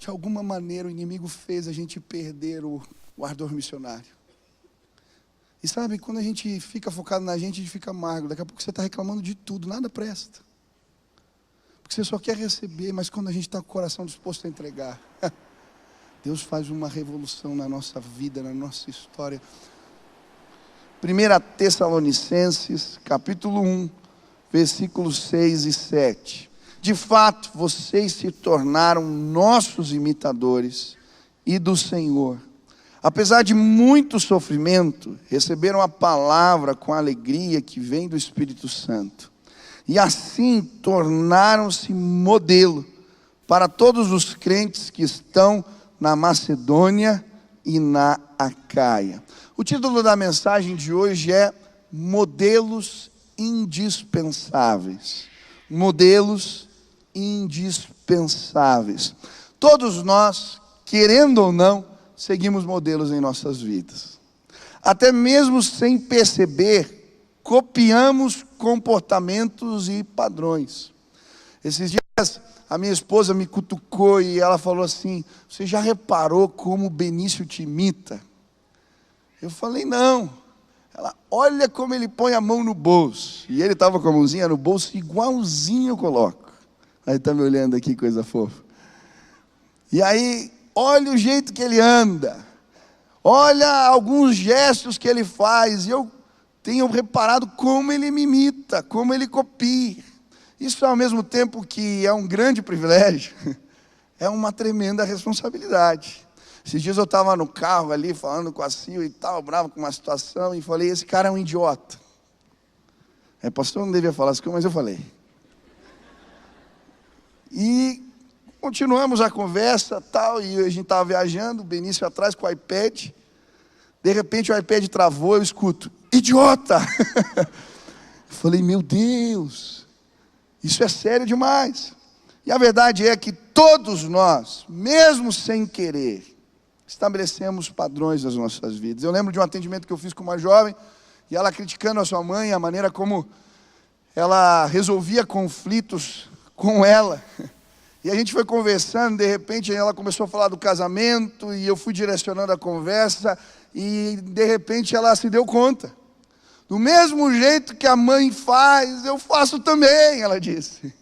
de alguma maneira o inimigo fez a gente perder o ardor missionário. E sabe, quando a gente fica focado na gente, a gente fica amargo. Daqui a pouco você está reclamando de tudo, nada presta. Porque você só quer receber, mas quando a gente está com o coração disposto a entregar, Deus faz uma revolução na nossa vida, na nossa história. 1 Tessalonicenses, capítulo 1, versículos 6 e 7. De fato, vocês se tornaram nossos imitadores e do Senhor. Apesar de muito sofrimento, receberam a palavra com a alegria que vem do Espírito Santo. E assim tornaram-se modelo para todos os crentes que estão na Macedônia e na Acaia. O título da mensagem de hoje é Modelos Indispensáveis. Modelos indispensáveis. Todos nós, querendo ou não, seguimos modelos em nossas vidas. Até mesmo sem perceber, copiamos comportamentos e padrões. Esses dias, a minha esposa me cutucou e ela falou assim: você já reparou como o Benício te imita? Eu falei, não. Ela, olha como ele põe a mão no bolso. E ele estava com a mãozinha no bolso, igualzinho eu coloco. Aí está me olhando aqui, coisa fofa. E aí, olha o jeito que ele anda. Olha alguns gestos que ele faz. E eu tenho reparado como ele me imita, como ele copia. Isso, ao mesmo tempo que é um grande privilégio, é uma tremenda responsabilidade. Esses dias eu estava no carro ali, falando com a Sil e tal, bravo com uma situação, e falei, esse cara é um idiota. Pastor, não devia falar assim, mas eu falei. E continuamos a conversa, tal, e a gente estava viajando, o Benício atrás com o iPad. De repente o iPad travou, eu escuto, idiota! Falei, meu Deus, isso é sério demais. E a verdade é que todos nós, mesmo sem querer, estabelecemos padrões nas nossas vidas. Eu lembro de um atendimento que eu fiz com uma jovem, e ela criticando a sua mãe, a maneira como ela resolvia conflitos com ela. E a gente foi conversando, de repente ela começou a falar do casamento, e eu fui direcionando a conversa, e de repente ela se deu conta. Do mesmo jeito que a mãe faz, eu faço também, ela disse.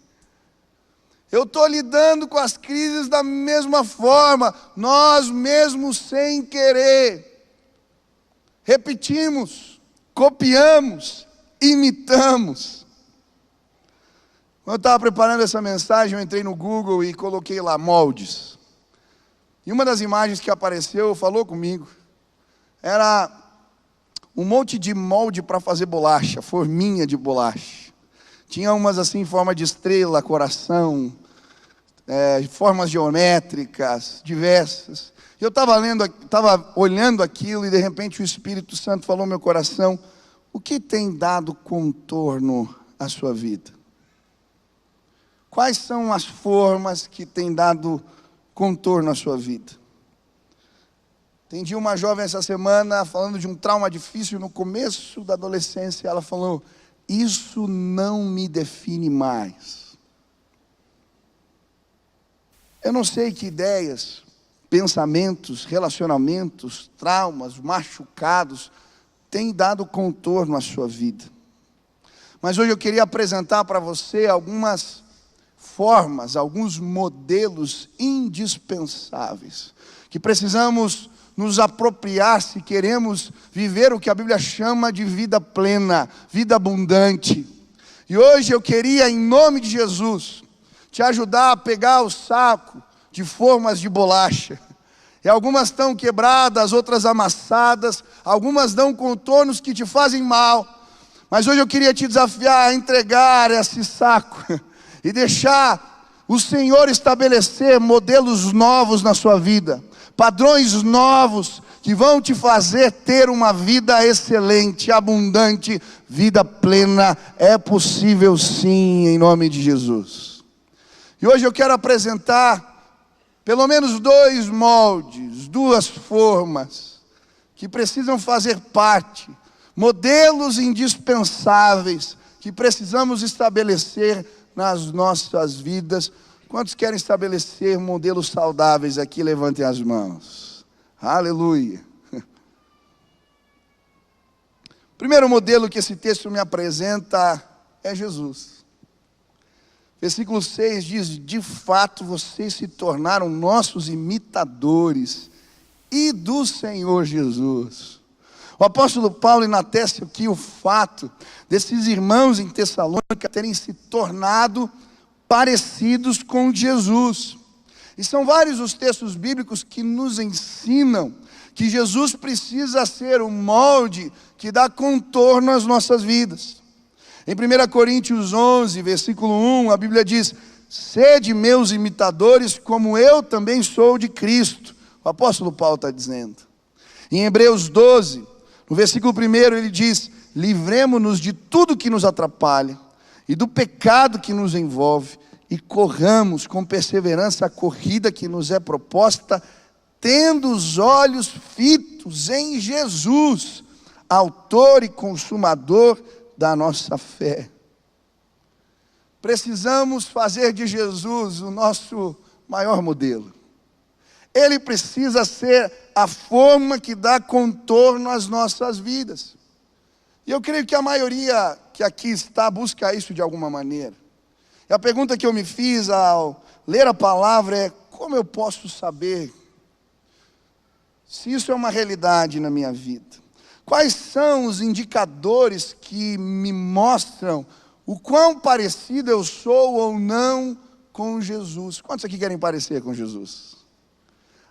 Eu estou lidando com as crises da mesma forma, nós mesmos sem querer, repetimos, copiamos, imitamos. Quando eu estava preparando essa mensagem, eu entrei no Google e coloquei lá moldes. E uma das imagens que apareceu, falou comigo, era um monte de molde para fazer bolacha, forminha de bolacha. Tinha umas assim em forma de estrela, coração, formas geométricas, diversas. Eu estava olhando aquilo e de repente o Espírito Santo falou no meu coração, o que tem dado contorno à sua vida? Quais são as formas que têm dado contorno à sua vida? Atendi uma jovem essa semana falando de um trauma difícil no começo da adolescência. Ela falou, isso não me define mais. Eu não sei que ideias, pensamentos, relacionamentos, traumas, machucados têm dado contorno à sua vida. Mas hoje eu queria apresentar para você algumas formas, alguns modelos indispensáveis que precisamos nos apropriar se queremos viver o que a Bíblia chama de vida plena, vida abundante. E hoje eu queria, em nome de Jesus, te ajudar a pegar o saco de formas de bolacha. E algumas estão quebradas, outras amassadas, algumas dão contornos que te fazem mal. Mas hoje eu queria te desafiar a entregar esse saco e deixar o Senhor estabelecer modelos novos na sua vida. Padrões novos que vão te fazer ter uma vida excelente, abundante, vida plena. É possível sim, em nome de Jesus. E hoje eu quero apresentar pelo menos 2 moldes, 2 formas que precisam fazer parte, modelos indispensáveis que precisamos estabelecer nas nossas vidas Quantos querem estabelecer modelos saudáveis aqui? Levantem as mãos. Aleluia. O primeiro modelo que esse texto me apresenta é Jesus. Versículo 6 diz: de fato vocês se tornaram nossos imitadores e do Senhor Jesus. O apóstolo Paulo enaltece aqui o fato desses irmãos em Tessalônica terem se tornado parecidos com Jesus. E são vários os textos bíblicos que nos ensinam que Jesus precisa ser o molde que dá contorno às nossas vidas. Em 1 Coríntios 11, versículo 1, a Bíblia diz: sede meus imitadores, como eu também sou de Cristo. O apóstolo Paulo está dizendo. Em Hebreus 12, no versículo 1, ele diz: livremo-nos de tudo que nos atrapalha e do pecado que nos envolve, e corramos com perseverança a corrida que nos é proposta, tendo os olhos fitos em Jesus, autor e consumador da nossa fé. Precisamos fazer de Jesus o nosso maior modelo. Ele precisa ser a forma que dá contorno às nossas vidas. E eu creio que a maioria que aqui está busca isso de alguma maneira. E a pergunta que eu me fiz ao ler a palavra é: como eu posso saber se isso é uma realidade na minha vida? Quais são os indicadores que me mostram o quão parecido eu sou ou não com Jesus? Quantos aqui querem parecer com Jesus?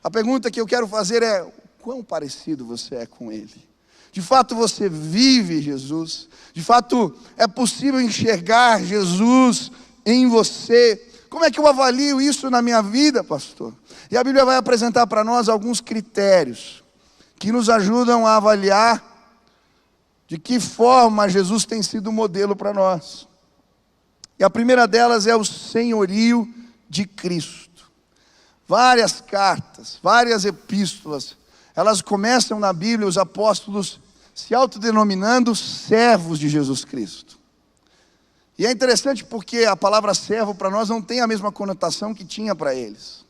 A pergunta que eu quero fazer é: o quão parecido você é com Ele? De fato você vive Jesus? De fato é possível enxergar Jesus em você? Como é que eu avalio isso na minha vida, pastor? E a Bíblia vai apresentar para nós alguns critérios que nos ajudam a avaliar de que forma Jesus tem sido modelo para nós. E a primeira delas é o senhorio de Cristo. Várias cartas, várias epístolas, elas começam na Bíblia, os apóstolos se autodenominando servos de Jesus Cristo. E é interessante porque a palavra servo para nós não tem a mesma conotação que tinha para eles.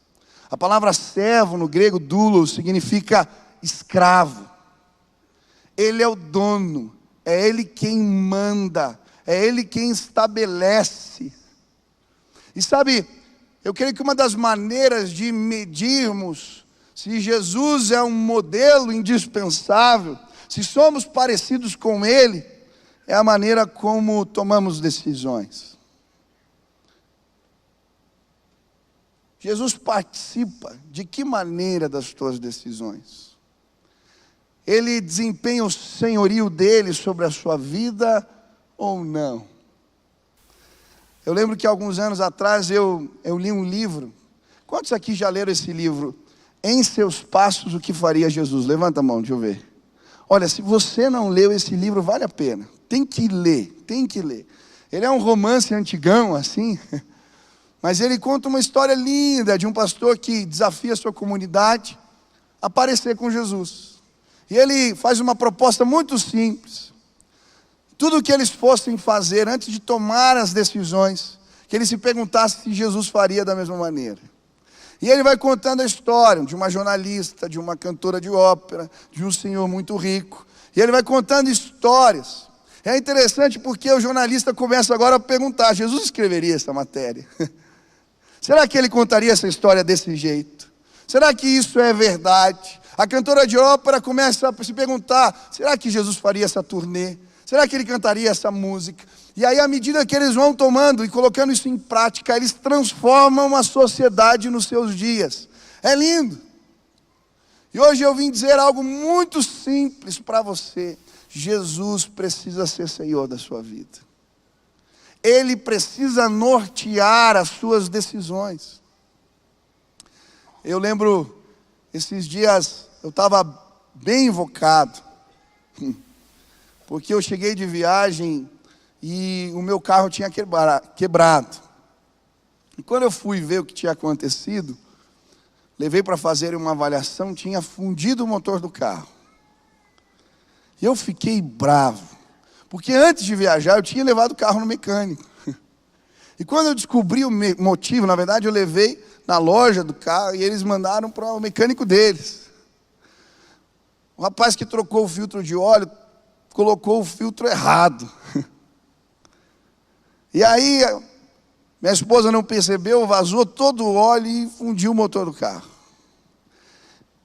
A palavra servo no grego doulos significa escravo. Ele é o dono, é Ele quem manda, é Ele quem estabelece. E sabe, eu creio que uma das maneiras de medirmos se Jesus é um modelo indispensável, se somos parecidos com Ele, é a maneira como tomamos decisões. Jesus participa de que maneira das tuas decisões? Ele desempenha o senhorio dele sobre a sua vida ou não? Eu lembro que alguns anos atrás eu li um livro. Quantos aqui já leram esse livro? Em seus passos, o que faria Jesus? Levanta a mão, deixa eu ver. Olha, se você não leu esse livro, vale a pena. Tem que ler, tem que ler. Ele é um romance antigão, assim, mas ele conta uma história linda de um pastor que desafia a sua comunidade a parecer com Jesus. E ele faz uma proposta muito simples. Tudo o que eles fossem fazer antes de tomar as decisões, que eles se perguntassem se Jesus faria da mesma maneira. E ele vai contando a história de uma jornalista, de uma cantora de ópera, de um senhor muito rico. E ele vai contando histórias. É interessante porque o jornalista começa agora a perguntar: Jesus escreveria essa matéria? Será que ele contaria essa história desse jeito? Será que isso é verdade? A cantora de ópera começa a se perguntar: será que Jesus faria essa turnê? Será que ele cantaria essa música? E aí, à medida que eles vão tomando e colocando isso em prática, eles transformam a sociedade nos seus dias. É lindo. E hoje eu vim dizer algo muito simples para você. Jesus precisa ser Senhor da sua vida. Ele precisa nortear as suas decisões. Eu lembro, esses dias, eu estava bem invocado, porque eu cheguei de viagem e o meu carro tinha quebrado. E quando eu fui ver o que tinha acontecido, levei para fazer uma avaliação, tinha fundido o motor do carro. E eu fiquei bravo, porque antes de viajar eu tinha levado o carro no mecânico. E quando eu descobri o motivo, na verdade eu levei na loja do carro e eles mandaram para o mecânico deles. O rapaz que trocou o filtro de óleo, colocou o filtro errado. E aí, minha esposa não percebeu, vazou todo o óleo e fundiu o motor do carro.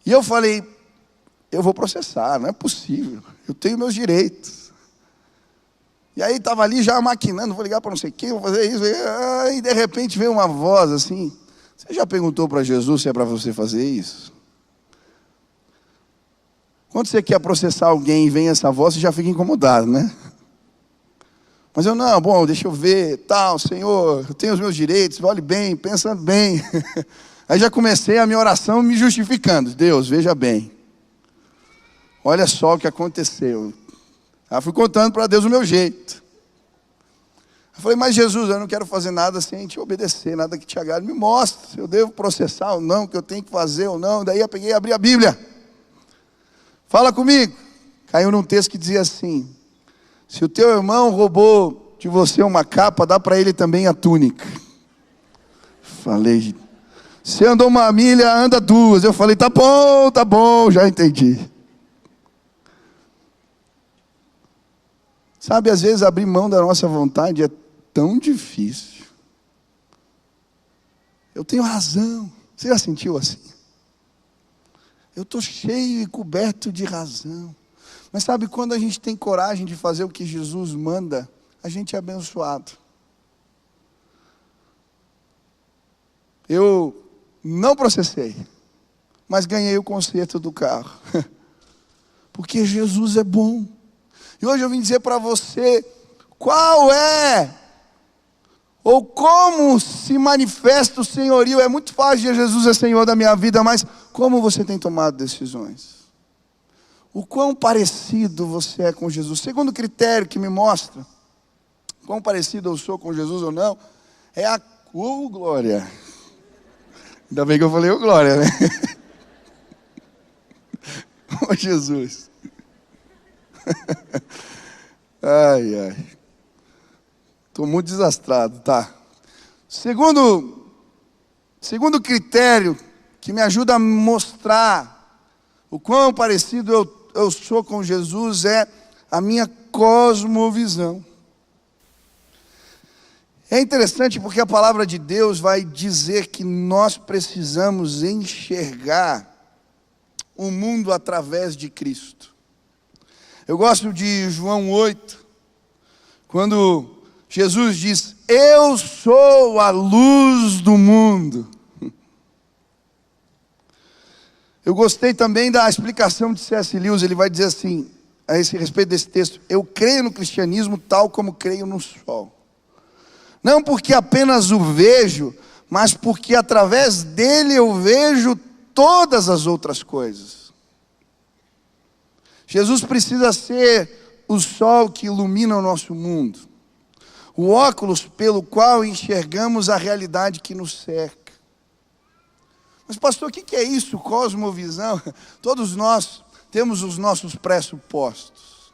E eu falei, eu vou processar, não é possível, eu tenho meus direitos. E aí estava ali já maquinando, vou ligar para não sei quem, vou fazer isso. E de repente veio uma voz assim, você já perguntou para Jesus se é para você fazer isso? Quando você quer processar alguém e vem essa voz, você já fica incomodado, né? Mas eu, não, bom, deixa eu ver, tal, Senhor, eu tenho os meus direitos, olhe bem, pensa bem. Aí já comecei a minha oração me justificando. Deus, veja bem. Olha só o que aconteceu. Aí fui contando para Deus o meu jeito. Eu falei, mas Jesus, eu não quero fazer nada sem te obedecer, nada que te agrade. Me mostra se eu devo processar ou não, o que eu tenho que fazer ou não. Daí eu peguei e abri a Bíblia. Fala comigo. Caiu num texto que dizia assim, se o teu irmão roubou de você uma capa, dá para ele também a túnica. Falei, se andou uma milha, anda duas. Eu falei, tá bom, já entendi. Sabe, às vezes abrir mão da nossa vontade é tão difícil. Eu tenho razão. Você já sentiu assim? Eu estou cheio e coberto de razão. Mas sabe, quando a gente tem coragem de fazer o que Jesus manda, a gente é abençoado. Eu não processei, mas ganhei o conserto do carro. Porque Jesus é bom. E hoje eu vim dizer para você, qual é, ou como se manifesta o senhorio. É muito fácil dizer Jesus é Senhor da minha vida, mas como você tem tomado decisões? O quão parecido você é com Jesus? Segundo critério que me mostra quão parecido eu sou com Jesus ou não, é a glória. Ainda bem que eu falei glória, né? Ô Jesus. Ai. Estou muito desastrado, tá? Segundo critério que me ajuda a mostrar o quão parecido eu sou com Jesus é a minha cosmovisão. É interessante porque a palavra de Deus vai dizer que nós precisamos enxergar o mundo através de Cristo. Eu gosto de João 8, quando Jesus diz, eu sou a luz do mundo. Eu gostei também da explicação de C.S. Lewis, ele vai dizer assim, a esse respeito desse texto, eu creio no cristianismo tal como creio no sol. Não porque apenas o vejo, mas porque através dele eu vejo todas as outras coisas. Jesus precisa ser o sol que ilumina o nosso mundo, o óculos pelo qual enxergamos a realidade que nos cerca. Mas pastor, o que é isso, cosmovisão? Todos nós temos os nossos pressupostos.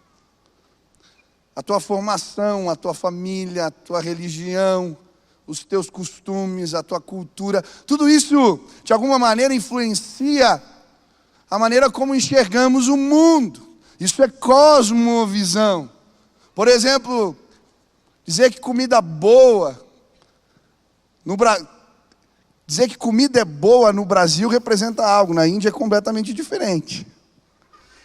A tua formação, a tua família, a tua religião, os teus costumes, a tua cultura, tudo isso de alguma maneira influencia a maneira como enxergamos o mundo. Isso é cosmovisão. Por exemplo, dizer que comida boa dizer que comida é boa no Brasil representa algo, na Índia é completamente diferente.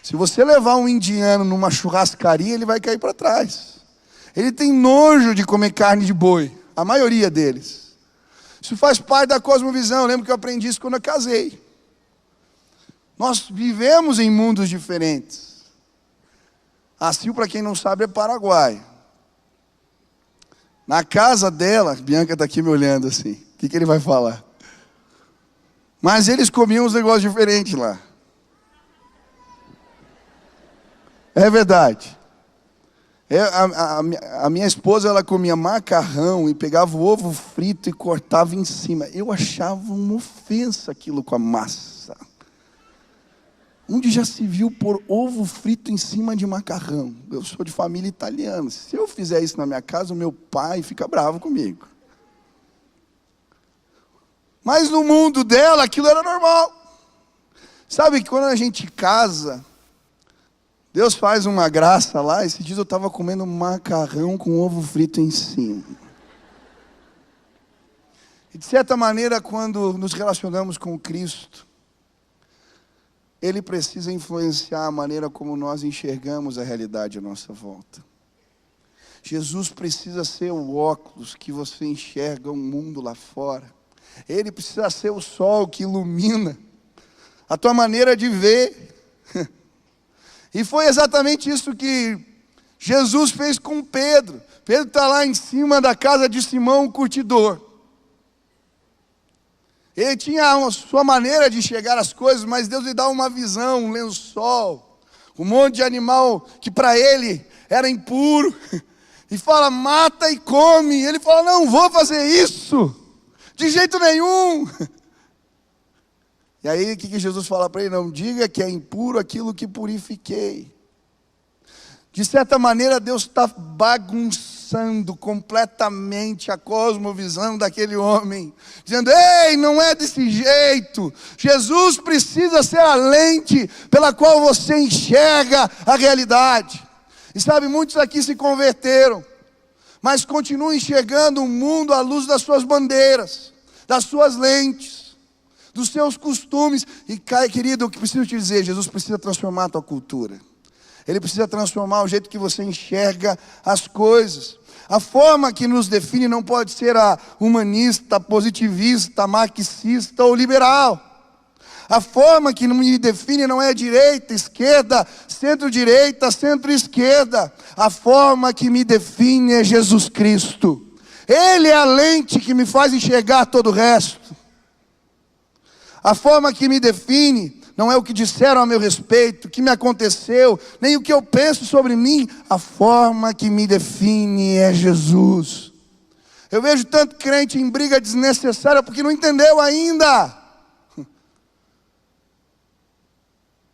Se você levar um indiano numa churrascaria, ele vai cair para trás. Ele tem nojo de comer carne de boi, a maioria deles. Isso faz parte da cosmovisão. Eu lembro que eu aprendi isso quando eu casei. Nós vivemos em mundos diferentes. A Sil, para quem não sabe, é Paraguai. Na casa dela, Bianca está aqui me olhando assim, o que ele vai falar? Mas eles comiam uns negócios diferentes lá. É verdade. A minha esposa, ela comia macarrão e pegava o ovo frito e cortava em cima. Eu achava uma ofensa aquilo com a massa. Onde já se viu pôr ovo frito em cima de macarrão? Eu sou de família italiana. Se eu fizer isso na minha casa, o meu pai fica bravo comigo. Mas no mundo dela, aquilo era normal. Sabe que quando a gente casa, Deus faz uma graça lá. Esse dia eu estava comendo macarrão com ovo frito em cima. E de certa maneira, quando nos relacionamos com Cristo, Ele precisa influenciar a maneira como nós enxergamos a realidade à nossa volta. Jesus precisa ser o óculos que você enxerga o mundo lá fora. Ele precisa ser o sol que ilumina a tua maneira de ver. E foi exatamente isso que Jesus fez com Pedro. Pedro está lá em cima da casa de Simão, o curtidor. Ele tinha a sua maneira de enxergar as coisas, mas Deus lhe dá uma visão, um lençol, um monte de animal que para ele era impuro. E fala, mata e come. E ele fala, não vou fazer isso, de jeito nenhum. E aí o que Jesus fala para ele? Não diga que é impuro aquilo que purifiquei. De certa maneira Deus está bagunçando completamente a cosmovisão daquele homem, dizendo, ei, não é desse jeito. Jesus precisa ser a lente pela qual você enxerga a realidade. E sabe, muitos aqui se converteram, mas continuam enxergando o mundo à luz das suas bandeiras, das suas lentes, dos seus costumes. E querido, o que preciso te dizer, Jesus precisa transformar a tua cultura. Ele precisa transformar o jeito que você enxerga as coisas. A forma que nos define não pode ser a humanista, positivista, marxista ou liberal. A forma que me define não é direita, esquerda, centro-direita, centro-esquerda. A forma que me define é Jesus Cristo. Ele é a lente que me faz enxergar todo o resto. A forma que me define não é o que disseram a meu respeito, o que me aconteceu, nem o que eu penso sobre mim. A forma que me define é Jesus. Eu vejo tanto crente em briga desnecessária porque não entendeu ainda.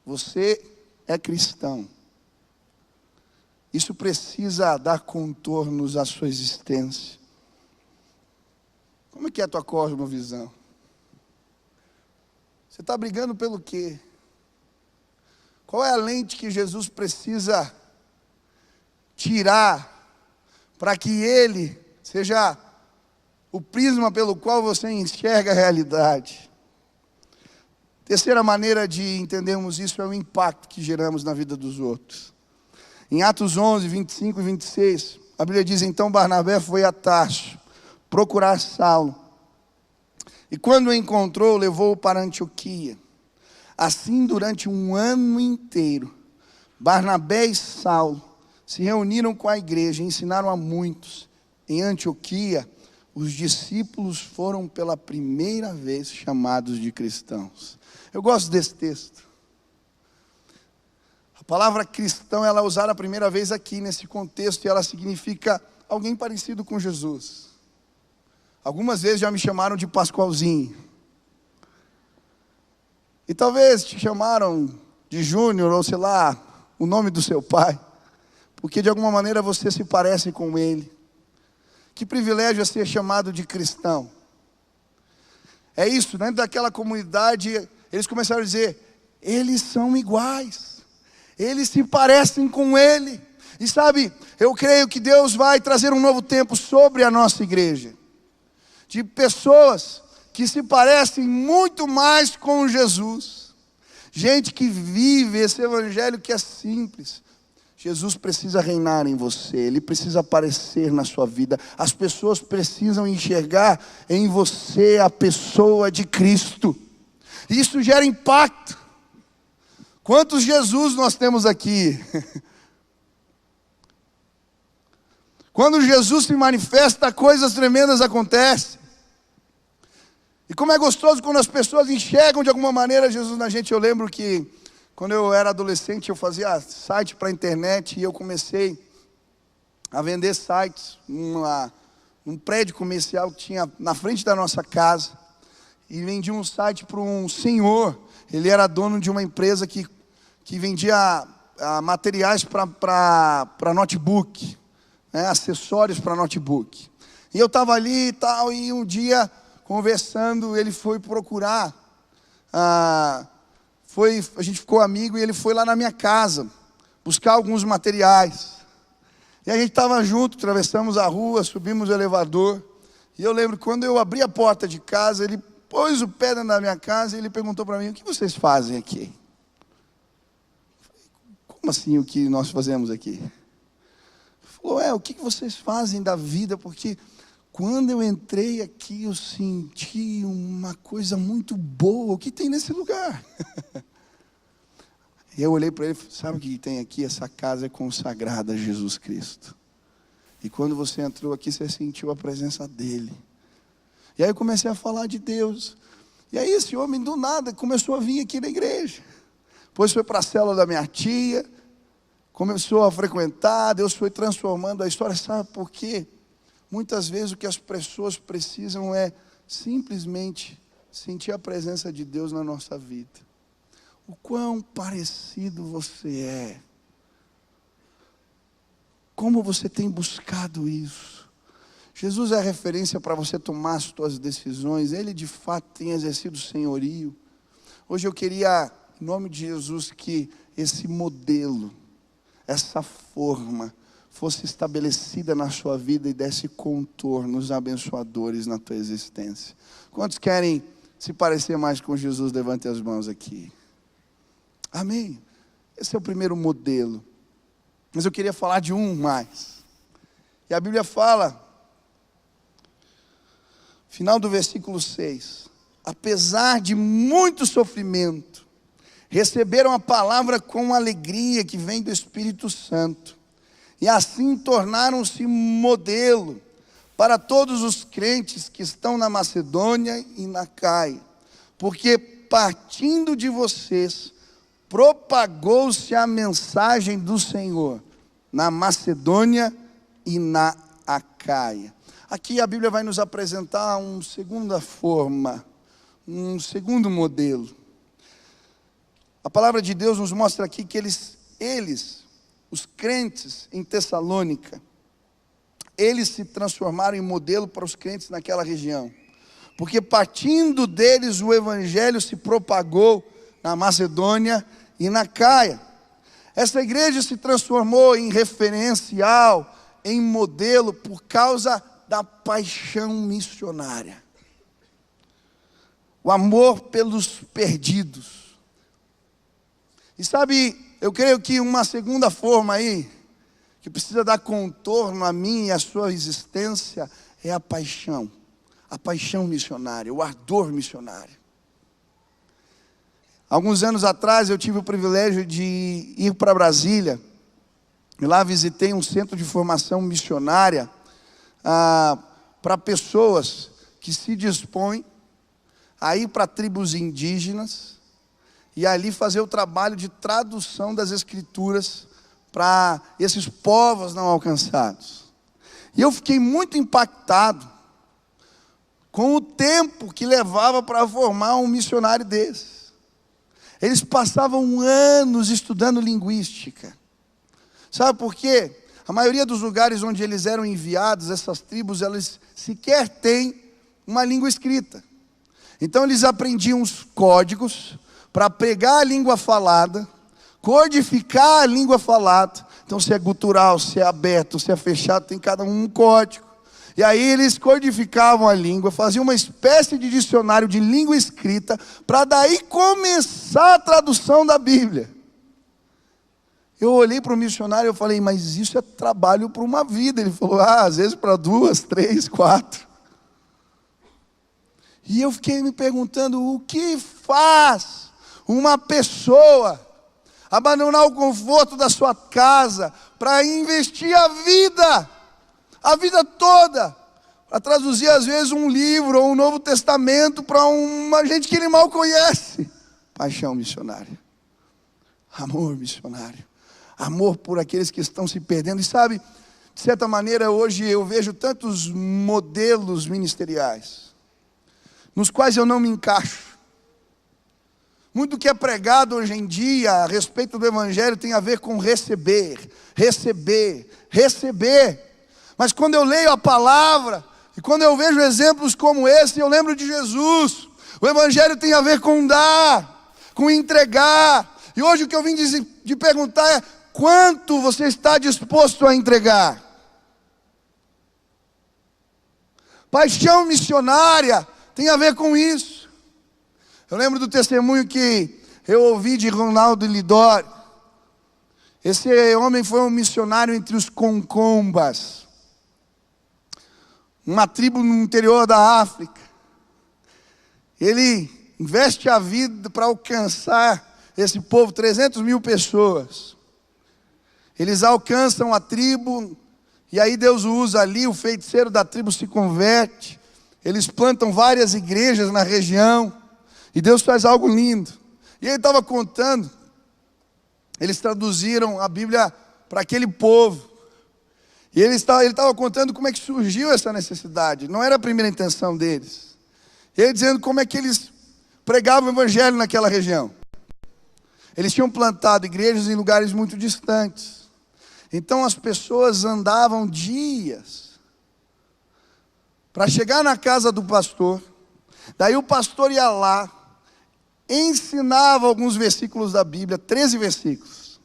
Você é cristão. Isso precisa dar contornos à sua existência. Como é que é a tua cosmovisão? Você está brigando pelo quê? Qual é a lente que Jesus precisa tirar para que Ele seja o prisma pelo qual você enxerga a realidade? Terceira maneira de entendermos isso é o impacto que geramos na vida dos outros. Em Atos 11, 25 e 26, a Bíblia diz, então Barnabé foi a Tarso procurar Saulo. E quando o encontrou, levou-o para Antioquia. Assim, durante um ano inteiro, Barnabé e Saulo se reuniram com a igreja e ensinaram a muitos. Em Antioquia, os discípulos foram pela primeira vez chamados de cristãos. Eu gosto desse texto. A palavra cristão, ela é usada a primeira vez aqui nesse contexto, e ela significa alguém parecido com Jesus. Algumas vezes já me chamaram de Pascoalzinho. E talvez te chamaram de Júnior, ou sei lá, o nome do seu pai, porque de alguma maneira você se parece com ele. Que privilégio é ser chamado de cristão. É isso, dentro daquela comunidade, eles começaram a dizer, eles são iguais, eles se parecem com ele. E sabe, eu creio que Deus vai trazer um novo tempo sobre a nossa igreja, de pessoas que se parecem muito mais com Jesus, gente que vive esse evangelho que é simples. Jesus precisa reinar em você, Ele precisa aparecer na sua vida. As pessoas precisam enxergar em você a pessoa de Cristo. Isso gera impacto. Quantos Jesus nós temos aqui? Quando Jesus se manifesta, coisas tremendas acontecem. E como é gostoso quando as pessoas enxergam de alguma maneira Jesus na gente. Eu lembro que quando eu era adolescente, eu fazia site para a internet e eu comecei a vender sites num prédio comercial que tinha na frente da nossa casa. E vendi um site para um senhor. Ele era dono de uma empresa que vendia materiais para notebook, né, acessórios para notebook. E eu estava ali e tal, e um dia, conversando, ele foi procurar, a gente ficou amigo e ele foi lá na minha casa, buscar alguns materiais. E a gente estava junto, atravessamos a rua, subimos o elevador. E eu lembro que quando eu abri a porta de casa, ele pôs o pé dentro da minha casa e ele perguntou para mim: o que vocês fazem aqui? Como assim o que nós fazemos aqui? Ele falou: o que vocês fazem da vida? Porque quando eu entrei aqui, eu senti uma coisa muito boa. O que tem nesse lugar? E eu olhei para ele e falei: sabe o que tem aqui? Essa casa é consagrada a Jesus Cristo. E quando você entrou aqui, você sentiu a presença dele. E aí eu comecei a falar de Deus. E aí esse homem do nada começou a vir aqui na igreja. Depois foi para a célula da minha tia. Começou a frequentar. Deus foi transformando a história. Sabe por quê? Muitas vezes o que as pessoas precisam é simplesmente sentir a presença de Deus na nossa vida. O quão parecido você é. Como você tem buscado isso. Jesus é a referência para você tomar as suas decisões. Ele de fato tem exercido senhorio. Hoje eu queria, em nome de Jesus, que esse modelo, essa forma, fosse estabelecida na sua vida e desse contornos abençoadores na tua existência. Quantos querem se parecer mais com Jesus? Levante as mãos aqui. Amém? Esse é o primeiro modelo. Mas eu queria falar de um mais. E a Bíblia fala, final do versículo 6. Apesar de muito sofrimento, receberam a palavra com alegria que vem do Espírito Santo. E assim tornaram-se modelo para todos os crentes que estão na Macedônia e na Caia. Porque partindo de vocês, propagou-se a mensagem do Senhor na Macedônia e na Acaia. Aqui a Bíblia vai nos apresentar uma segunda forma, um segundo modelo. A palavra de Deus nos mostra aqui que eles, os crentes em Tessalônica, eles se transformaram em modelo para os crentes naquela região. Porque partindo deles o evangelho se propagou na Macedônia e na Caia. Essa igreja se transformou em referencial, em modelo, por causa da paixão missionária. O amor pelos perdidos. E sabe, eu creio que uma segunda forma aí, que precisa dar contorno a mim e a sua existência, é a paixão missionária, o ardor missionário. Alguns anos atrás eu tive o privilégio de ir para Brasília, e lá visitei um centro de formação missionária, para pessoas que se dispõem a ir para tribos indígenas, e ali fazer o trabalho de tradução das escrituras para esses povos não alcançados. E eu fiquei muito impactado com o tempo que levava para formar um missionário desse. Eles passavam anos estudando linguística. Sabe por quê? A maioria dos lugares onde eles eram enviados, essas tribos, elas sequer têm uma língua escrita. Então eles aprendiam os códigos para pegar a língua falada, codificar a língua falada. Então se é gutural, se é aberto, se é fechado, tem cada um código. E aí eles codificavam a língua, faziam uma espécie de dicionário de língua escrita, para daí começar a tradução da Bíblia. Eu olhei para o missionário e falei: mas isso é trabalho para uma vida. Ele falou: às vezes para 2, 3, 4. E eu fiquei me perguntando: o que faz uma pessoa abandonar o conforto da sua casa para investir a vida toda, para traduzir às vezes um livro ou um Novo Testamento para uma gente que ele mal conhece? Paixão missionária, amor missionário, amor por aqueles que estão se perdendo. E sabe, de certa maneira hoje eu vejo tantos modelos ministeriais, nos quais eu não me encaixo. Muito do que é pregado hoje em dia a respeito do evangelho tem a ver com receber. Mas quando eu leio a palavra, E quando eu vejo exemplos como esse, eu lembro de Jesus. O Evangelho tem a ver com dar, com entregar. E hoje o que eu vim de perguntar é: quanto você está disposto a entregar? Paixão missionária tem a ver com isso. Eu lembro do testemunho que eu ouvi de Ronaldo Lidório. Esse homem foi um missionário entre os Concombas, uma tribo no interior da África. Ele investe a vida para alcançar esse povo, 300 mil pessoas. Eles alcançam a tribo, e aí Deus o usa ali, o feiticeiro da tribo se converte. Eles plantam várias igrejas na região, e Deus faz algo lindo. E ele estava contando, eles traduziram a Bíblia para aquele povo. E ele estava contando como é que surgiu essa necessidade. Não era a primeira intenção deles. E ele dizendo como é que eles pregavam o Evangelho naquela região. Eles tinham plantado igrejas em lugares muito distantes. Então as pessoas andavam dias para chegar na casa do pastor. Daí o pastor ia lá, ensinava alguns versículos da Bíblia, 13 versículos.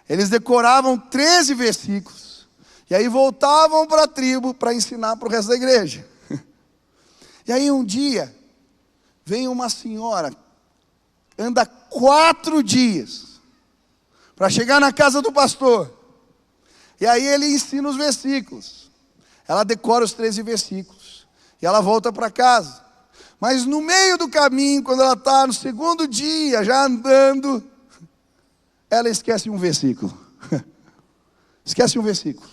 Eles decoravam 13 versículos. E aí voltavam para a tribo para ensinar para o resto da igreja. E aí um dia, vem uma senhora, anda 4 dias para chegar na casa do pastor. E aí ele ensina os versículos. Ela decora os 13 versículos. E ela volta para casa. Mas no meio do caminho, quando ela está no segundo dia, já andando, ela esquece um versículo. Esquece um versículo.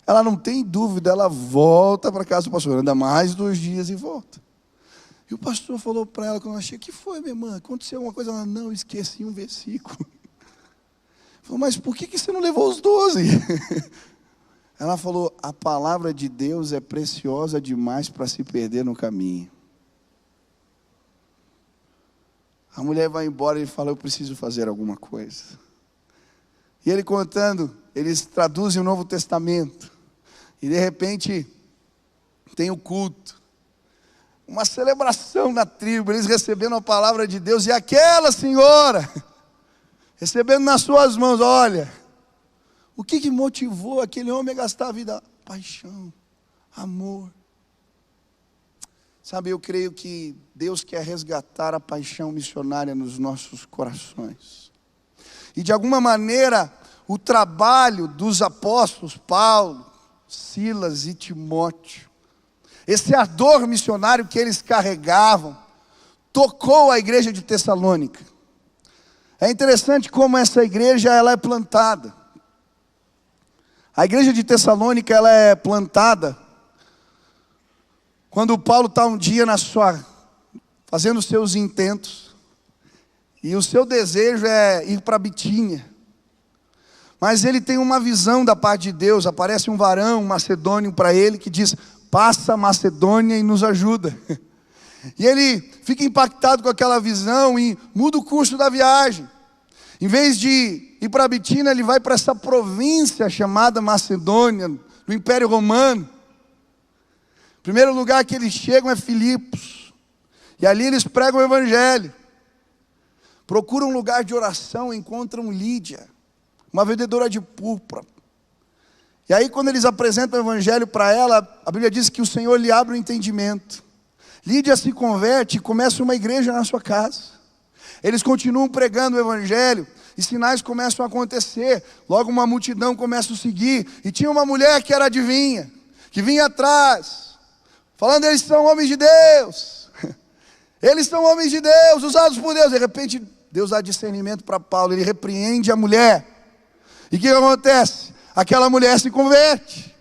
Ela não tem dúvida, ela volta para casa do pastor. Anda mais 2 dias e volta. E o pastor falou para ela quando ela chega: que foi, minha irmã? Aconteceu alguma coisa? Ela: não, esqueci um versículo. Falou: mas por que você não levou os 12? Ela falou: a palavra de Deus é preciosa demais para se perder no caminho. A mulher vai embora e ele fala: eu preciso fazer alguma coisa. E ele contando, eles traduzem o Novo Testamento. E de repente, tem o culto. Uma celebração na tribo, eles recebendo a palavra de Deus. E aquela senhora, recebendo nas suas mãos: olha, o que motivou aquele homem a gastar a vida? Paixão, amor. Sabe, eu creio que Deus quer resgatar a paixão missionária nos nossos corações. E de alguma maneira, o trabalho dos apóstolos Paulo, Silas e Timóteo, esse ardor missionário que eles carregavam, tocou a igreja de Tessalônica. É interessante como essa igreja ela é plantada. A igreja de Tessalônica ela é plantada quando Paulo está um dia fazendo os seus intentos, e o seu desejo é ir para Bitínia. Mas ele tem uma visão da parte de Deus. Aparece um varão, um macedônio para ele, que diz: passa a Macedônia e nos ajuda. E ele fica impactado com aquela visão e muda o curso da viagem. Em vez de ir para Bitínia, ele vai para essa província chamada Macedônia, no Império Romano. O primeiro lugar que eles chegam é Filipos. E ali eles pregam o Evangelho. Procuram um lugar de oração, encontram Lídia, uma vendedora de púrpura. E aí quando eles apresentam o Evangelho para ela, a Bíblia diz que o Senhor lhe abre o entendimento. Lídia se converte e começa uma igreja na sua casa. Eles continuam pregando o Evangelho e sinais começam a acontecer. Logo uma multidão começa a seguir. E tinha uma mulher que era adivinha, que vinha atrás, falando: eles são homens de Deus. Eles são homens de Deus, usados por Deus. De repente Deus dá discernimento para Paulo. Ele repreende a mulher. E o que acontece? Aquela mulher se converte.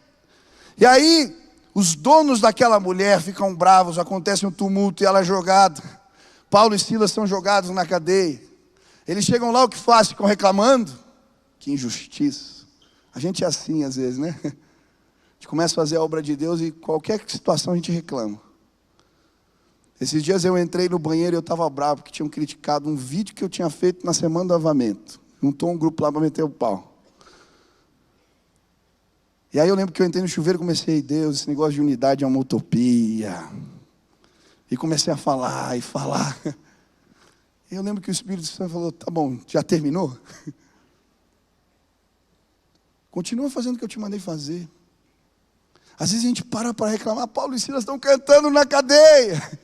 E aí os donos daquela mulher ficam bravos. Acontece um tumulto e ela é jogada. Paulo e Silas são jogados na cadeia. Eles chegam lá, o que fazem? Ficam reclamando. Que injustiça. A gente é assim às vezes, né? A gente começa a fazer a obra de Deus e qualquer situação a gente reclama. Esses dias eu entrei no banheiro e eu estava bravo porque tinham criticado um vídeo que eu tinha feito na semana do avamento. Juntou um grupo lá para meter o pau. E aí eu lembro que eu entrei no chuveiro e comecei, Deus, esse negócio de unidade é uma utopia. E comecei a falar e falar. E eu lembro que o Espírito Santo falou, tá bom, já terminou? Continua fazendo o que eu te mandei fazer. Às vezes a gente para reclamar, Paulo e Silas estão cantando na cadeia.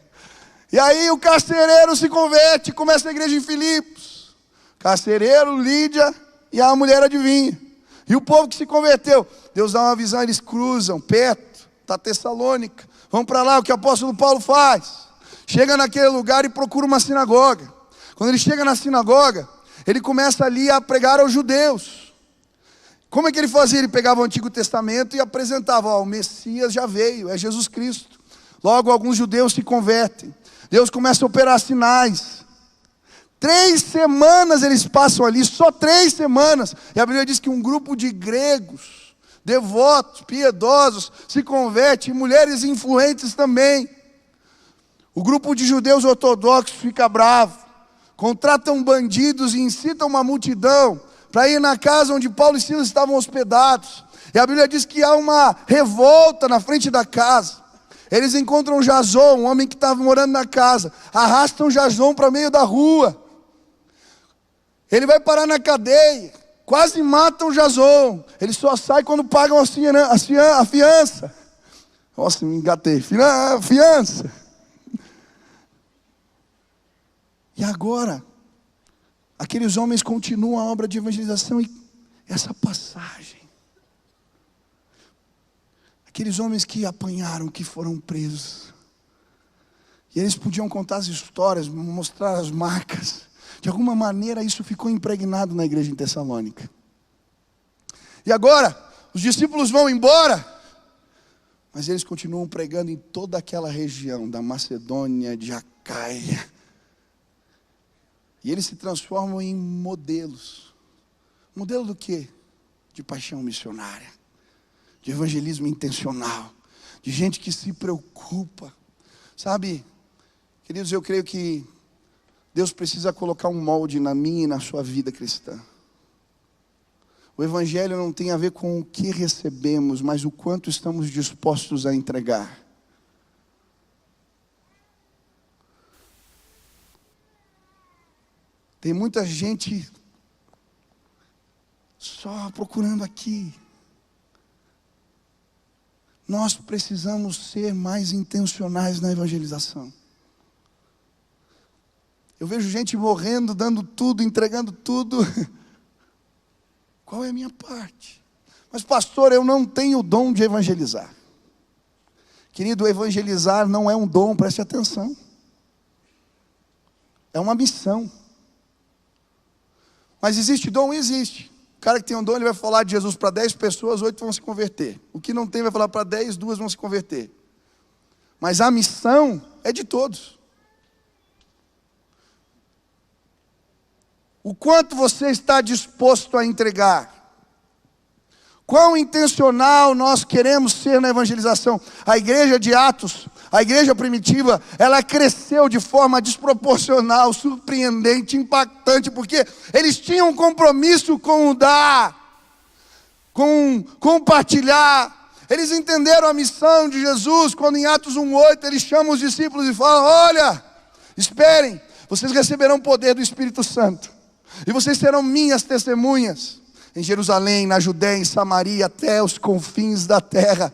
E aí o carcereiro se converte, começa a igreja em Filipos. Carcereiro, Lídia e a mulher adivinha. E o povo que se converteu, Deus dá uma visão, eles cruzam, perto, está Tessalônica. Vão para lá, o que o apóstolo Paulo faz? Chega naquele lugar e procura uma sinagoga. Quando ele chega na sinagoga, ele começa ali a pregar aos judeus. Como é que ele fazia? Ele pegava o Antigo Testamento e apresentava, ó, o Messias já veio, é Jesus Cristo. Logo alguns judeus se convertem. Deus começa a operar sinais. 3 semanas eles passam ali, só 3 semanas. E a Bíblia diz que um grupo de gregos, devotos, piedosos, se converte, e mulheres influentes também. O grupo de judeus ortodoxos fica bravo, contratam bandidos e incitam uma multidão para ir na casa onde Paulo e Silas estavam hospedados. E a Bíblia diz que há uma revolta na frente da casa. Eles encontram Jason, um homem que estava morando na casa. Arrastam Jason para meio da rua. Ele vai parar na cadeia. Quase matam Jason. Ele só sai quando pagam a fiança. Nossa, me engatei. Fiança. E agora, aqueles homens continuam a obra de evangelização e essa passagem. Aqueles homens que apanharam, que foram presos. E eles podiam contar as histórias, mostrar as marcas. De alguma maneira isso ficou impregnado na igreja em Tessalônica. E agora, os discípulos vão embora. Mas eles continuam pregando em toda aquela região da Macedônia, de Acaia. E eles se transformam em modelos. Modelo do quê? De paixão missionária. De evangelismo intencional. De gente que se preocupa. Sabe, queridos, eu creio que Deus precisa colocar um molde na minha e na sua vida cristã. O evangelho não tem a ver com o que recebemos, mas o quanto estamos dispostos a entregar. Tem muita gente só procurando aqui. Nós precisamos ser mais intencionais na evangelização. Eu vejo gente morrendo, dando tudo, entregando tudo. Qual é a minha parte? Mas pastor, eu não tenho o dom de evangelizar. Querido, evangelizar não é um dom, preste atenção. É uma missão. Mas existe dom? Existe. O cara que tem um dom, ele vai falar de Jesus para 10 pessoas, 8 vão se converter. O que não tem vai falar para 10, 2 vão se converter. Mas a missão é de todos. O quanto você está disposto a entregar? Quão intencional nós queremos ser na evangelização? A igreja de Atos, a igreja primitiva, ela cresceu de forma desproporcional, surpreendente, impactante, porque eles tinham um compromisso com o dar, com compartilhar. Eles entenderam a missão de Jesus, quando em Atos 1:8 ele chama os discípulos e fala: olha, esperem, vocês receberão poder do Espírito Santo, e vocês serão minhas testemunhas, em Jerusalém, na Judéia, em Samaria, até os confins da terra.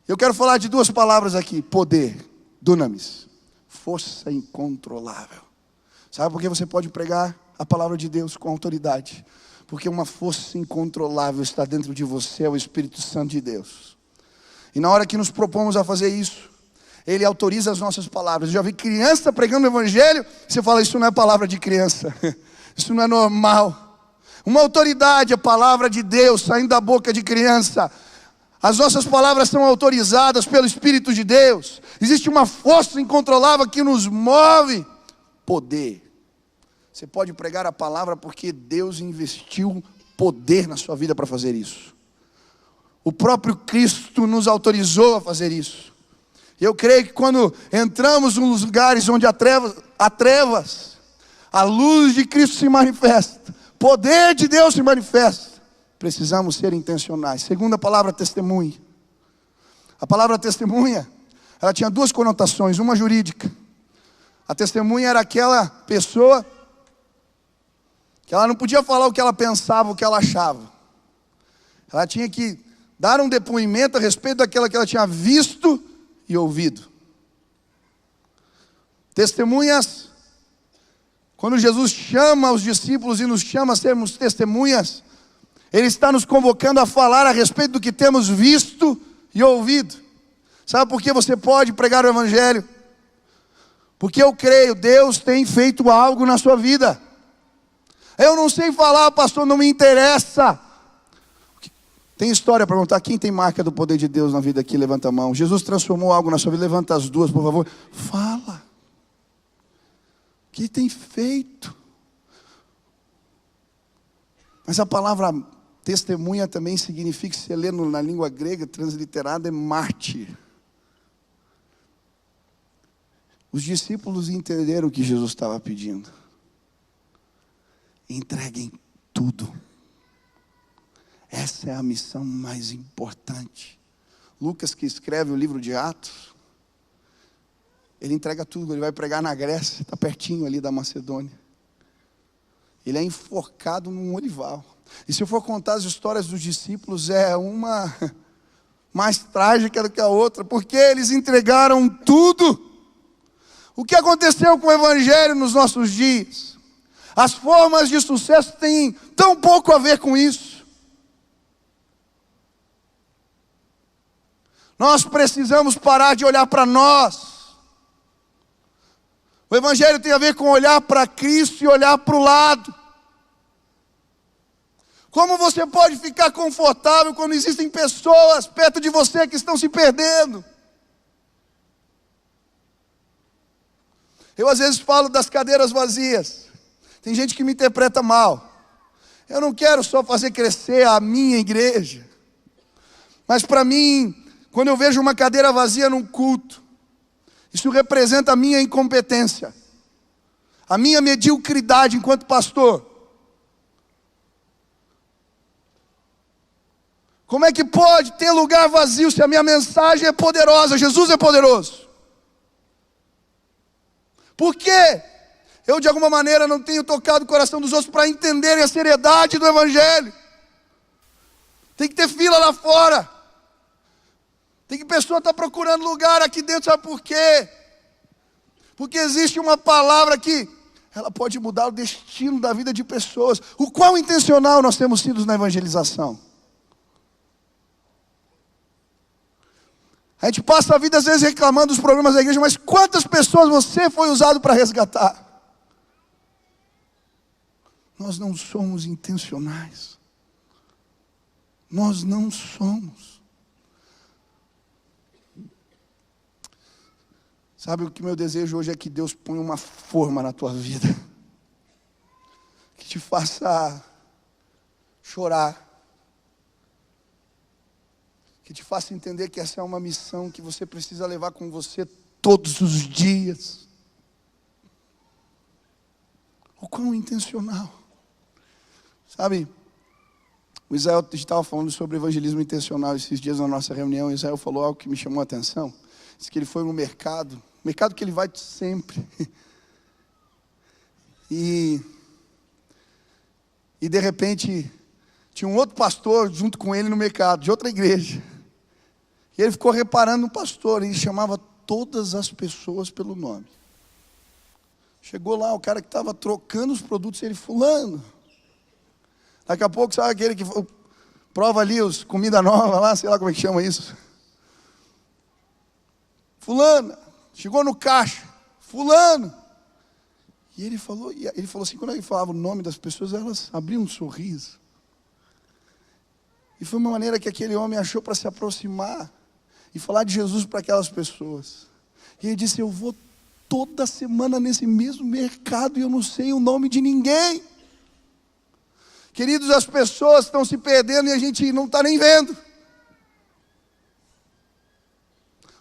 Eu quero falar de 2 palavras aqui: poder, dunamis, força incontrolável. Sabe por que você pode pregar a palavra de Deus com autoridade? Porque uma força incontrolável está dentro de você, é o Espírito Santo de Deus. E na hora que nos propomos a fazer isso, Ele autoriza as nossas palavras. Eu já vi criança pregando o evangelho, você fala: isso não é palavra de criança, isso não é normal. Uma autoridade, a palavra de Deus saindo da boca de criança. As nossas palavras são autorizadas pelo Espírito de Deus. Existe uma força incontrolável que nos move. Poder. Você pode pregar a palavra porque Deus investiu poder na sua vida para fazer isso. O próprio Cristo nos autorizou a fazer isso. E eu creio que quando entramos nos lugares onde há trevas, a luz de Cristo se manifesta. Poder de Deus se manifesta. precisamos ser intencionais. Segunda palavra, testemunha. A palavra testemunha, ela tinha duas conotações, uma jurídica. A testemunha era aquela pessoa que ela não podia falar o que ela pensava, o que ela achava. Ela tinha que dar um depoimento a respeito daquilo que ela tinha visto e ouvido. Testemunhas, quando Jesus chama os discípulos e nos chama a sermos testemunhas, Ele está nos convocando a falar a respeito do que temos visto e ouvido. Sabe por que você pode pregar o Evangelho? Porque eu creio, Deus tem feito algo na sua vida. Eu não sei falar, pastor, não me interessa. Tem história para contar? Quem tem marca do poder de Deus na vida aqui? Levanta a mão. Jesus transformou algo na sua vida, levanta as duas, por favor. Fala. O que tem feito? Mas a palavra testemunha também significa, se você lê na língua grega, transliterada, é mártir. Os discípulos entenderam o que Jesus estava pedindo. Entreguem tudo. Essa é a missão mais importante. Lucas, que escreve o livro de Atos, ele entrega tudo. Ele vai pregar na Grécia, está pertinho ali da Macedônia. Ele é enforcado num olival. E se eu for contar as histórias dos discípulos, é uma mais trágica do que a outra, porque eles entregaram tudo. O que aconteceu com o Evangelho nos nossos dias? As formas de sucesso têm tão pouco a ver com isso. Nós precisamos parar de olhar para nós. O Evangelho tem a ver com olhar para Cristo e olhar para o lado. Como você pode ficar confortável quando existem pessoas perto de você que estão se perdendo? Eu às vezes falo das cadeiras vazias. Tem gente que me interpreta mal. Eu não quero só fazer crescer a minha igreja. Mas para mim, quando eu vejo uma cadeira vazia num culto, isso representa a minha incompetência, a minha mediocridade enquanto pastor. Como é que pode ter lugar vazio se a minha mensagem é poderosa? Jesus é poderoso. Por quê? Eu de alguma maneira não tenho tocado o coração dos outros para entenderem a seriedade do Evangelho. Tem que ter fila lá fora. Tem que pessoa estar procurando lugar aqui dentro, sabe por quê? Porque existe uma palavra que ela pode mudar o destino da vida de pessoas. O quão intencional nós temos sido na evangelização. A gente passa a vida às vezes reclamando dos problemas da igreja, mas quantas pessoas você foi usado para resgatar? Nós não somos intencionais. Nós não somos. Sabe o que meu desejo hoje é que Deus ponha uma forma na tua vida, que te faça chorar, que te faça entender que essa é uma missão que você precisa levar com você todos os dias. O quão intencional. Sabe, o Israel, a gente estava falando sobre evangelismo intencional esses dias na nossa reunião. O Israel falou algo que me chamou a atenção. Disse que ele foi no mercado que ele vai sempre. E de repente, tinha um outro pastor junto com ele no mercado, de outra igreja. E ele ficou reparando no pastor, e ele chamava todas as pessoas pelo nome. Chegou lá, o cara que estava trocando os produtos, ele, fulano. Daqui a pouco, sabe aquele que prova ali os comida nova lá, sei lá como é que chama isso. Fulano, chegou no caixa, fulano. E ele falou assim, quando ele falava o nome das pessoas, elas abriam um sorriso. E foi uma maneira que aquele homem achou para se aproximar e falar de Jesus para aquelas pessoas. E ele disse, eu vou toda semana nesse mesmo mercado e eu não sei o nome de ninguém. Queridos, as pessoas estão se perdendo e a gente não está nem vendo.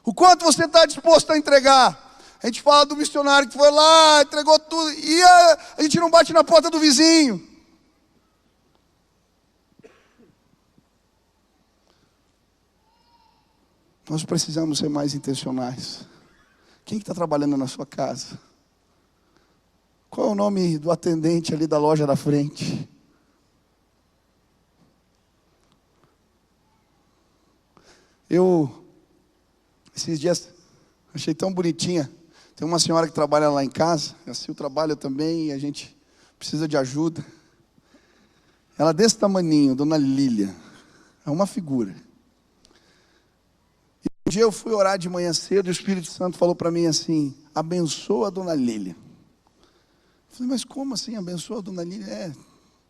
O quanto você está disposto a entregar? A gente fala do missionário que foi lá, entregou tudo, e a gente não bate na porta do vizinho. Nós precisamos ser mais intencionais. Quem que está trabalhando na sua casa? Qual é o nome do atendente ali da loja da frente? Esses dias, achei tão bonitinha. Tem uma senhora que trabalha lá em casa, a Sil trabalha também, e a gente precisa de ajuda. Ela é desse tamaninho, Dona Lília. É uma figura. E um dia eu fui orar de manhã cedo, e o Espírito Santo falou para mim assim: abençoa a Dona Lília. Eu falei, mas como assim, abençoa a Dona Lília?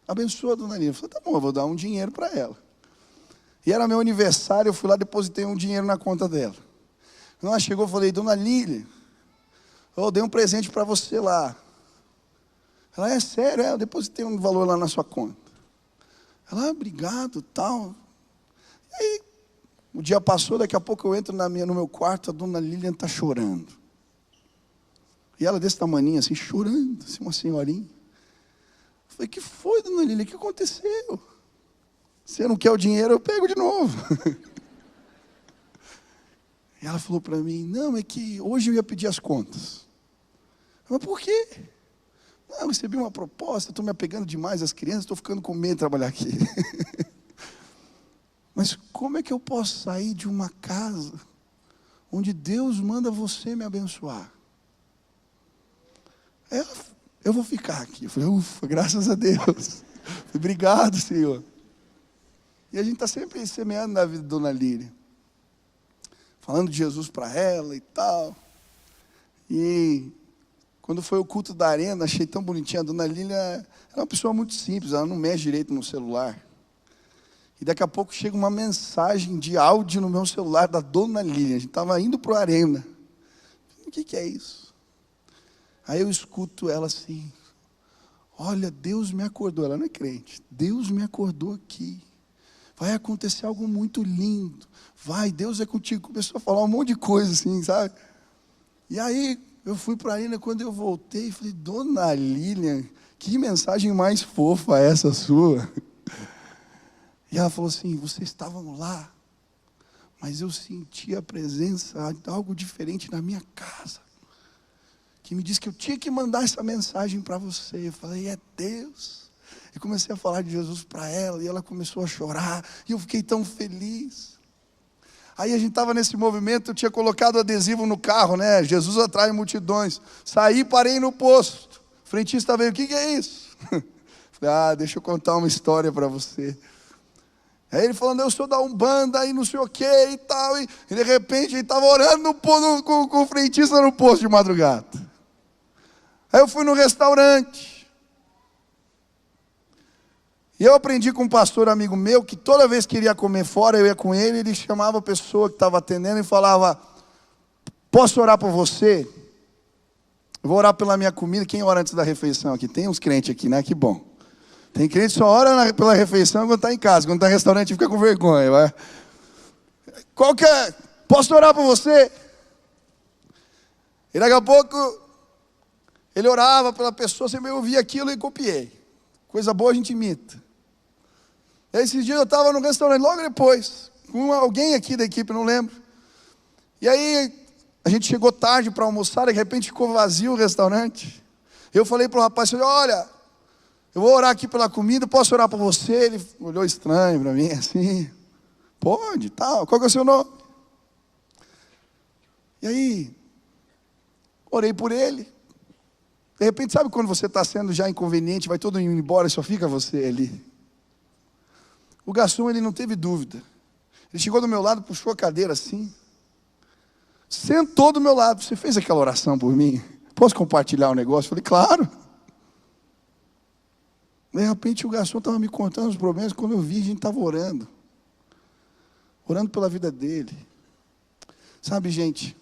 Abençoa a Dona Lília. Eu falei, tá bom, eu vou dar um dinheiro para ela. E era meu aniversário, eu fui lá, depositei um dinheiro na conta dela. Quando ela chegou, eu falei, Dona Lília, eu dei um presente para você lá. Ela, é sério? Eu depositei um valor lá na sua conta. Ela, obrigado, tal. E aí, o dia passou, daqui a pouco eu entro no meu quarto, a Dona Lilian está chorando. E ela desse tamaninho, assim, chorando, assim, uma senhorinha. Eu falei, que foi, Dona Lilian, o que aconteceu? Você não quer o dinheiro, eu pego de novo. E ela falou para mim, não, é que hoje eu ia pedir as contas. Mas por quê? Não, eu recebi uma proposta, estou me apegando demais às crianças, estou ficando com medo de trabalhar aqui. Mas como é que eu posso sair de uma casa onde Deus manda você me abençoar? Eu vou ficar aqui. Eu falei, ufa, graças a Deus. Obrigado, Senhor. E a gente está sempre semeando na vida da Dona Lília. Falando de Jesus para ela e tal. E quando foi o culto da arena, achei tão bonitinha. A Dona Lília era uma pessoa muito simples, ela não mexe direito no celular. E daqui a pouco chega uma mensagem de áudio no meu celular da Dona Lília. A gente estava indo para a arena. O que é isso? Aí eu escuto ela assim, olha, Deus me acordou. Ela não é crente. Deus me acordou aqui. Vai acontecer algo muito lindo. Vai, Deus é contigo. Começou a falar um monte de coisa assim, sabe? E aí eu fui para a arena, quando eu voltei, falei, Dona Lilian, que mensagem mais fofa essa sua? E ela falou assim, vocês estavam lá, mas eu senti a presença de algo diferente na minha casa, que me disse que eu tinha que mandar essa mensagem para você. Eu falei, é Deus. E comecei a falar de Jesus para ela, e ela começou a chorar, e eu fiquei tão feliz. Aí a gente estava nesse movimento, eu tinha colocado adesivo no carro, né? Jesus atrai multidões. Saí, parei no posto. O frentista veio, o que é isso? Falei, deixa eu contar uma história para você. Aí ele falando, eu sou da Umbanda, e não sei o que e tal. E de repente ele estava orando com o frentista no posto de madrugada. Aí eu fui no restaurante. E eu aprendi com um pastor amigo meu, que toda vez que iria comer fora, eu ia com ele, ele chamava a pessoa que estava atendendo e falava, posso orar por você? Eu vou orar pela minha comida. Quem ora antes da refeição aqui? Tem uns crentes aqui, né? Que bom. Tem crente que só ora pela refeição quando está em casa. Quando está no restaurante fica com vergonha. Vai. Qual que é? Posso orar por você? E daqui a pouco, ele orava pela pessoa, sempre eu ouvia aquilo e copiei. Coisa boa a gente imita. E aí, esses dias eu estava no restaurante, logo depois, com alguém aqui da equipe, não lembro. E aí, a gente chegou tarde para almoçar, de repente ficou vazio o restaurante. Eu falei para o rapaz, olha, eu vou orar aqui pela comida, posso orar por você? Ele olhou estranho para mim, assim, pode, tal, qual que é o seu nome? E aí, orei por ele. De repente, sabe quando você está sendo já inconveniente, vai todo mundo embora e só fica você ali? O garçom, ele não teve dúvida. Ele chegou do meu lado, puxou a cadeira assim, sentou do meu lado. Você fez aquela oração por mim? Posso compartilhar o negócio? Eu falei, claro. De repente o garçom estava me contando os problemas. Quando eu vi, a gente estava orando pela vida dele. Sabe, gente,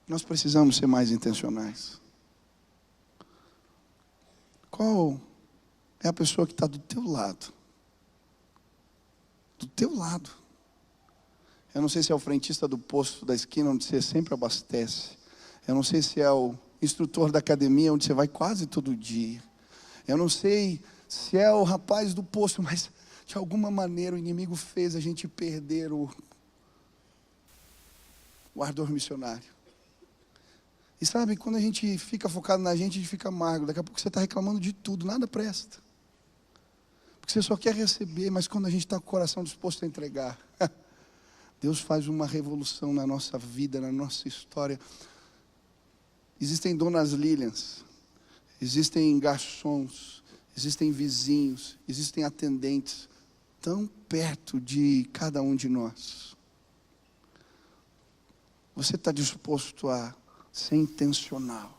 nós precisamos ser mais intencionais. Qual é a pessoa que está do teu lado? Do teu lado. Eu não sei se é o frentista do posto da esquina, onde você sempre abastece. Eu não sei se é o instrutor da academia, onde você vai quase todo dia. Eu não sei se é o rapaz do posto, mas de alguma maneira o inimigo fez a gente perder o ardor missionário. E sabe, quando a gente fica focado na gente, a gente fica amargo. Daqui a pouco você está reclamando de tudo, nada presta. Porque você só quer receber, mas quando a gente está com o coração disposto a entregar, Deus faz uma revolução na nossa vida, na nossa história. Existem donas Lilians, existem garçons, existem vizinhos, existem atendentes, tão perto de cada um de nós. Você está disposto a ser intencional?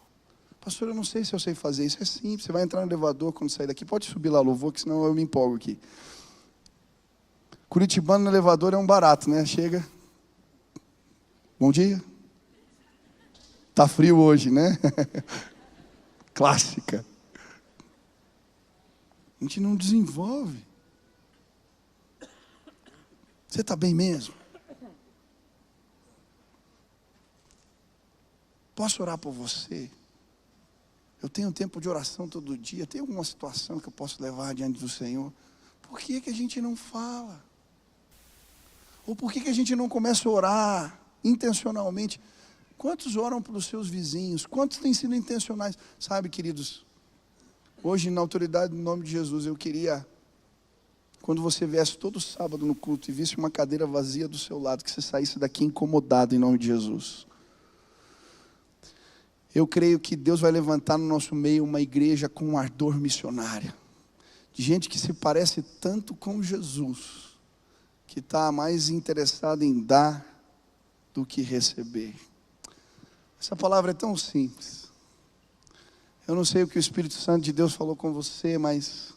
Pastor, eu não sei se eu sei fazer isso. É simples, você vai entrar no elevador quando sair daqui. Pode subir lá, louvor, que senão eu me empolgo aqui. Curitibano no elevador é um barato, né? Chega. Bom dia. Tá frio hoje, né? Clássica. A gente não desenvolve. Você está bem mesmo? Posso orar por você? Eu tenho tempo de oração todo dia. Tem alguma situação que eu posso levar diante do Senhor? Por que a gente não fala? Ou por que a gente não começa a orar intencionalmente? Quantos oram pelos seus vizinhos? Quantos têm sido intencionais? Sabe, queridos, hoje na autoridade do nome de Jesus, eu queria, quando você viesse todo sábado no culto e visse uma cadeira vazia do seu lado, que você saísse daqui incomodado em nome de Jesus. Eu creio que Deus vai levantar no nosso meio uma igreja com um ardor missionário. De gente que se parece tanto com Jesus, que está mais interessado em dar do que receber. Essa palavra é tão simples. Eu não sei o que o Espírito Santo de Deus falou com você, mas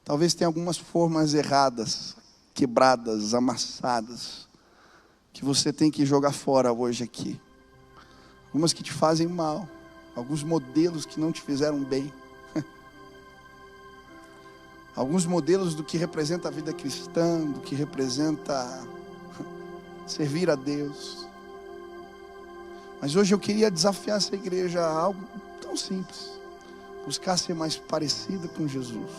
talvez tenha algumas formas erradas, quebradas, amassadas, que você tem que jogar fora hoje aqui. Algumas que te fazem mal, alguns modelos que não te fizeram bem, alguns modelos do que representa a vida cristã, do que representa servir a Deus. Mas hoje eu queria desafiar essa igreja a algo tão simples: buscar ser mais parecida com Jesus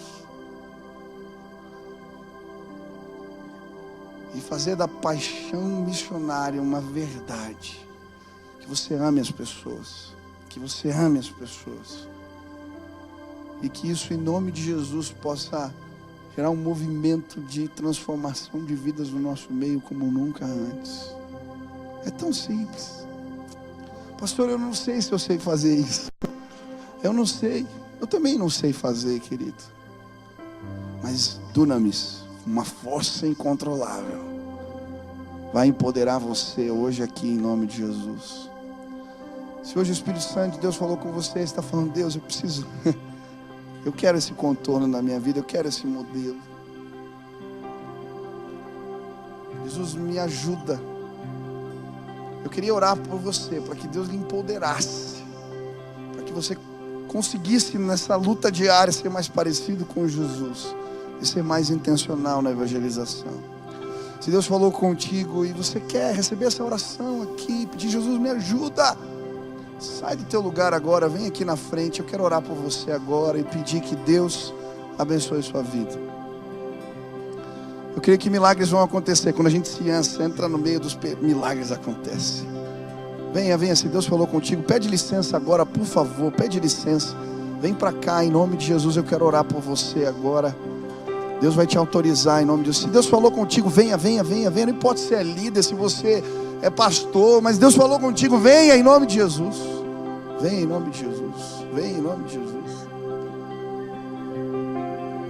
e fazer da paixão missionária uma verdade. Que você ame as pessoas, que você ame as pessoas, e que isso em nome de Jesus possa gerar um movimento de transformação de vidas no nosso meio como nunca antes. É tão simples. Pastor, eu não sei se eu sei fazer isso. Eu não sei, eu também não sei fazer, querido. Mas dunamis, uma força incontrolável, vai empoderar você hoje aqui em nome de Jesus. Se hoje o Espírito Santo de Deus falou com você, está falando: Deus, eu preciso, eu quero esse contorno na minha vida, eu quero esse modelo. Jesus, me ajuda. Eu queria orar por você, para que Deus lhe empoderasse, para que você conseguisse nessa luta diária ser mais parecido com Jesus e ser mais intencional na evangelização. Se Deus falou contigo e você quer receber essa oração aqui, pedir: Jesus, me ajuda, sai do teu lugar agora, vem aqui na frente. Eu quero orar por você agora e pedir que Deus abençoe sua vida. Eu creio que milagres vão acontecer. Quando a gente se entra no meio dos milagres, acontecem. Venha, venha, se Deus falou contigo, pede licença agora, por favor, pede licença. Vem para cá, em nome de Jesus, eu quero orar por você agora. Deus vai te autorizar em nome de Jesus. Se Deus falou contigo, venha, venha, venha, venha. Não importa se é líder, se você é pastor, mas Deus falou contigo, venha em nome de Jesus. Venha em nome de Jesus. Venha em nome de Jesus.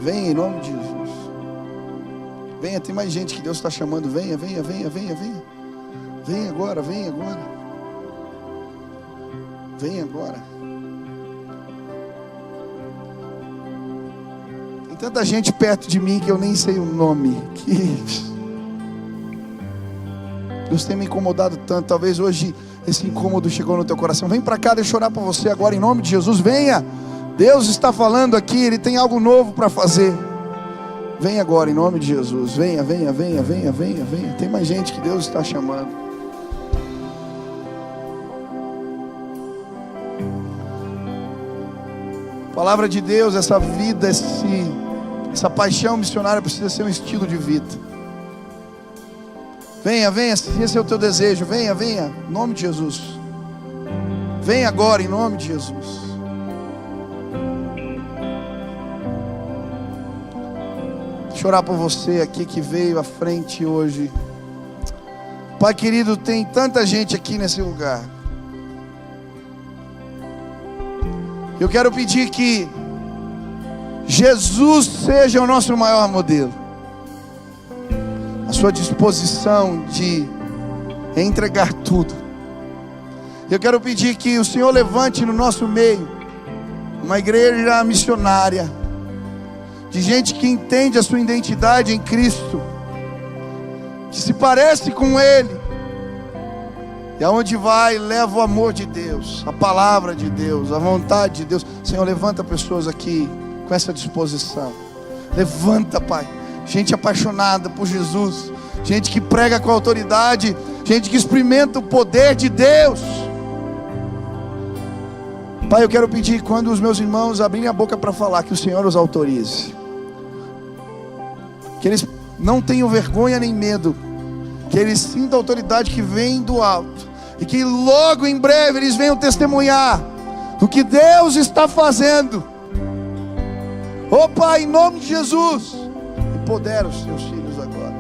Venha em nome de Jesus. Venha, tem mais gente que Deus está chamando. Venha, venha, venha, venha, venha. Venha agora, venha agora. Venha agora. Tem tanta gente perto de mim que eu nem sei o nome. Deus tem me incomodado tanto. Talvez hoje esse incômodo chegou no teu coração. Vem para cá, deixa eu orar por você agora em nome de Jesus. Venha. Deus está falando aqui, Ele tem algo novo para fazer. Venha agora em nome de Jesus. Venha, venha, venha, venha, venha, venha. Tem mais gente que Deus está chamando. Palavra de Deus, essa vida, essa paixão missionária precisa ser um estilo de vida. Venha, venha, se esse é o teu desejo, venha, venha, em nome de Jesus. Venha agora, em nome de Jesus. Deixa eu orar por você aqui que veio à frente hoje. Pai querido, tem tanta gente aqui nesse lugar. Eu quero pedir que Jesus seja o nosso maior modelo. A sua disposição de entregar tudo. Eu quero pedir que o Senhor levante no nosso meio uma igreja missionária, de gente que entende a sua identidade em Cristo, que se parece com Ele, e aonde vai leva o amor de Deus, a palavra de Deus, a vontade de Deus. Senhor, levanta pessoas aqui com essa disposição. Levanta, Pai, gente apaixonada por Jesus, gente que prega com autoridade, gente que experimenta o poder de Deus. Pai, eu quero pedir, quando os meus irmãos abrirem a boca para falar, que o Senhor os autorize, que eles não tenham vergonha nem medo, que eles sintam a autoridade que vem do alto, e que logo em breve eles venham testemunhar do que Deus está fazendo. Oh Pai, em nome de Jesus, empodera os teus filhos agora.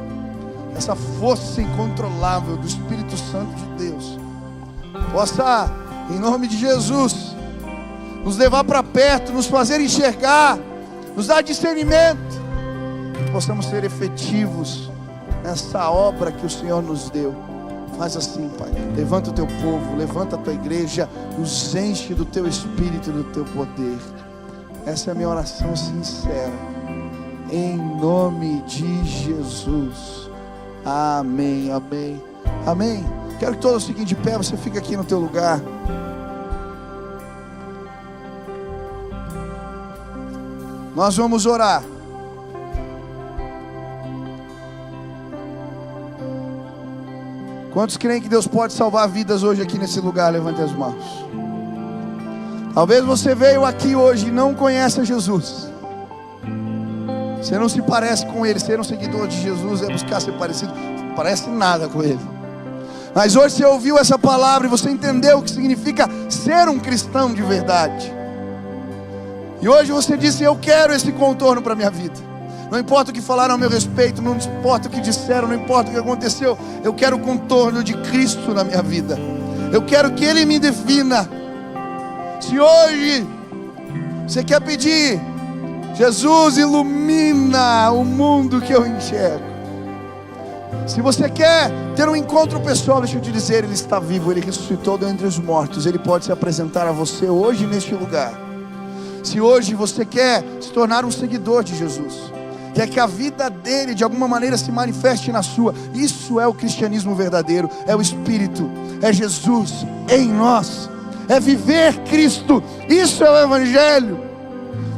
Essa força incontrolável do Espírito Santo de Deus possa, em nome de Jesus, nos levar para perto, nos fazer enxergar, nos dar discernimento, que possamos ser efetivos nessa obra que o Senhor nos deu. Faz assim, Pai, levanta o teu povo, levanta a tua igreja, nos enche do teu Espírito e do teu poder. Essa é a minha oração sincera, em nome de Jesus. Amém, amém, amém. Quero que todos fiquem de pé, você fica aqui no teu lugar. Nós vamos orar. Quantos creem que Deus pode salvar vidas hoje aqui nesse lugar? Levante as mãos. Talvez você veio aqui hoje e não conhece a Jesus. Você não se parece com Ele. Ser um seguidor de Jesus é buscar ser parecido. Não parece nada com Ele. Mas hoje você ouviu essa palavra e você entendeu o que significa ser um cristão de verdade. E hoje você disse: eu quero esse contorno para a minha vida. Não importa o que falaram a meu respeito, não importa o que disseram, não importa o que aconteceu, eu quero o contorno de Cristo na minha vida. Eu quero que Ele me defina. Se hoje você quer pedir: Jesus, ilumina o mundo que eu enxergo. Se você quer ter um encontro pessoal, deixa eu te dizer, Ele está vivo, Ele ressuscitou dentre os mortos. Ele pode se apresentar a você hoje neste lugar. Se hoje você quer se tornar um seguidor de Jesus, quer que a vida dele de alguma maneira se manifeste na sua, isso é o cristianismo verdadeiro, é o Espírito, é Jesus em nós, é viver Cristo, isso é o Evangelho.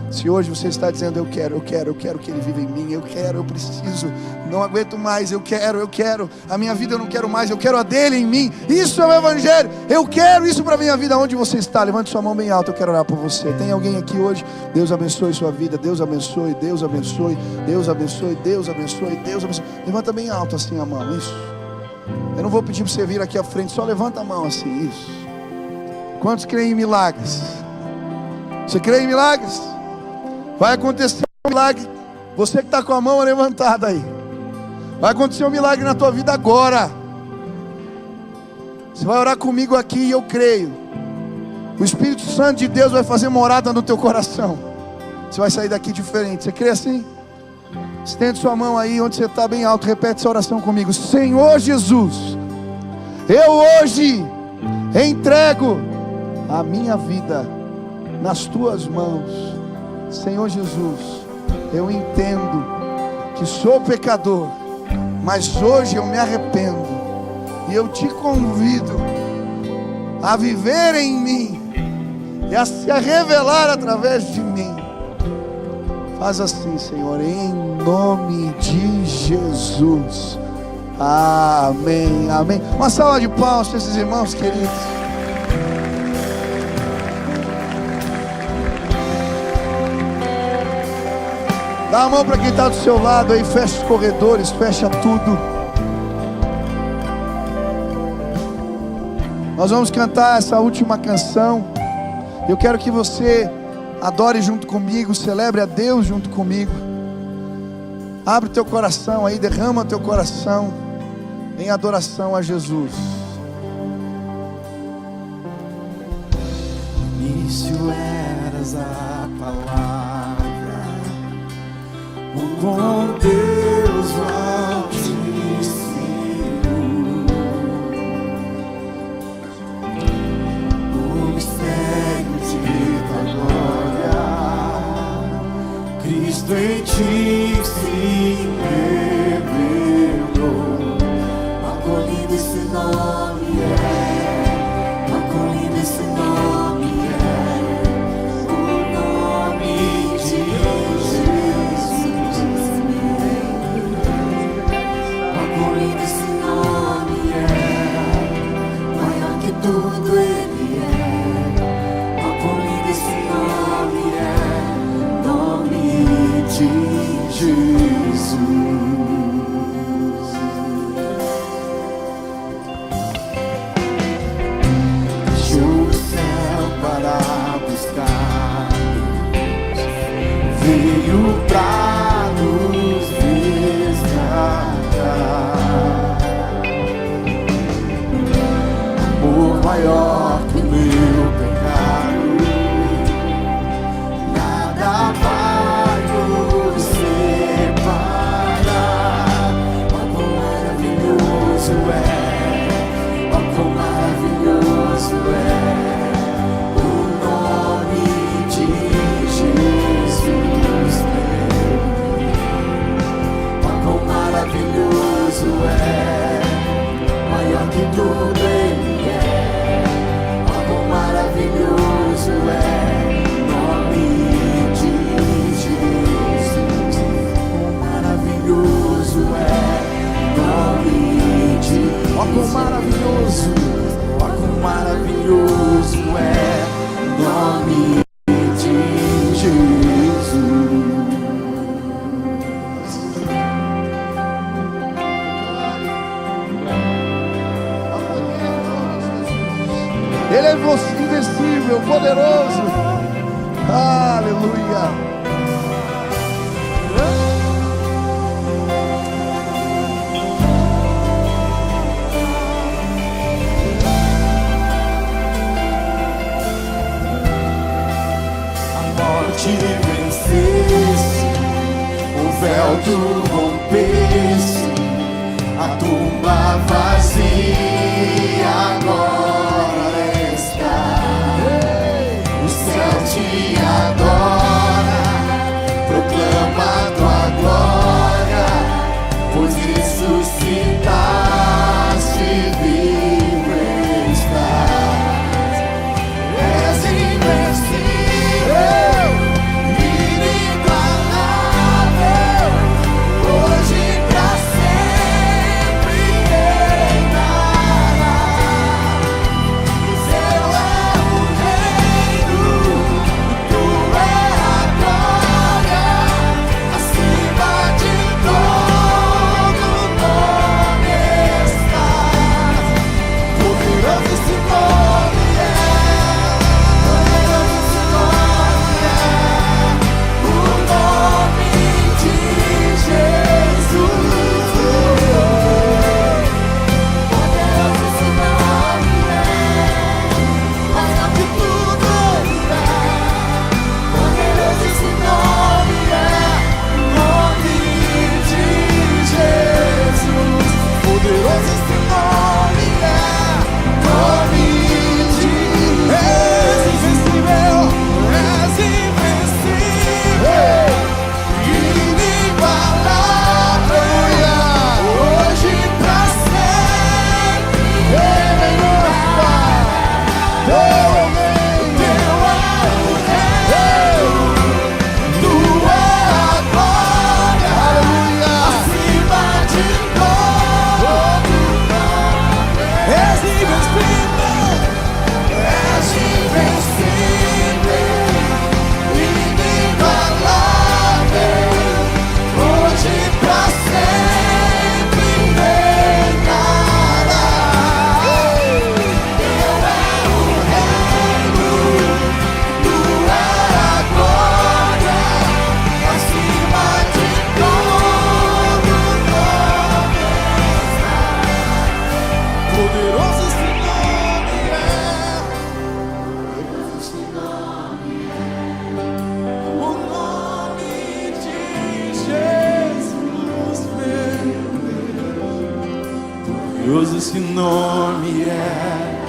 Se hoje você está dizendo: eu quero que Ele viva em mim, eu preciso, não aguento mais, eu quero, a minha vida eu não quero mais, eu quero a dele em mim, isso é o Evangelho, eu quero isso para a minha vida. Onde você está, levante sua mão bem alta, eu quero orar por você. Tem alguém aqui hoje? Deus abençoe sua vida, Deus abençoe, Deus abençoe, Deus abençoe, Deus abençoe, Deus abençoe. Levanta bem alto assim a mão, isso. Eu não vou pedir para você vir aqui à frente, só levanta a mão assim, isso. Quantos creem em milagres? Você crê em milagres? Vai acontecer um milagre. Você que está com a mão levantada aí, vai acontecer um milagre na tua vida agora. Você vai orar comigo aqui e eu creio. O Espírito Santo de Deus vai fazer morada no teu coração. Você vai sair daqui diferente. Você crê assim? Estende sua mão aí onde você está bem alto. Repete essa oração comigo. Senhor Jesus, eu hoje entrego a minha vida nas tuas mãos. Senhor Jesus, eu entendo que sou pecador, mas hoje eu me arrependo e eu te convido a viver em mim e a se revelar através de mim. Faz assim, Senhor, em nome de Jesus. Amém, amém. Uma salva de palmas para esses irmãos queridos. Dá a mão para quem está do seu lado aí, fecha os corredores, fecha tudo. Nós vamos cantar essa última canção. Eu quero que você adore junto comigo, celebre a Deus junto comigo. Abre o teu coração aí, derrama o teu coração em adoração a Jesus. No início eras a palavra, o com Deus Altíssimo, o mistério de tua glória, Cristo em ti se revelou. Acolhido esse nome é, acolhido esse nome é, o nome de Jesus. Acolhido esse nome é, maior que tudo ele é. Acolhido esse nome é, nome de Jesus. Veio pra nos resgatar. Amor maior que o meu pecado, nada vai nos separar. Oh, quão maravilhoso é, oh, quão maravilhoso é o nome de Jesus. Maravilhoso é, maior que tudo ele é. Oh, quão maravilhoso é o nome de Jesus. Quão maravilhoso é o nome de Jesus. Oh, quão maravilhoso, oh, quão maravilhoso é o nome de Jesus. Ele é invencível, poderoso. Aleluia. A morte vencesse, o véu tu rompesse, a tumba vazia agora está. O céu te adora, proclama tua glória, pois ressuscitaste, vivo estás. És invencível, inigualável, hoje pra sempre reinarás. Poderoso esse nome é,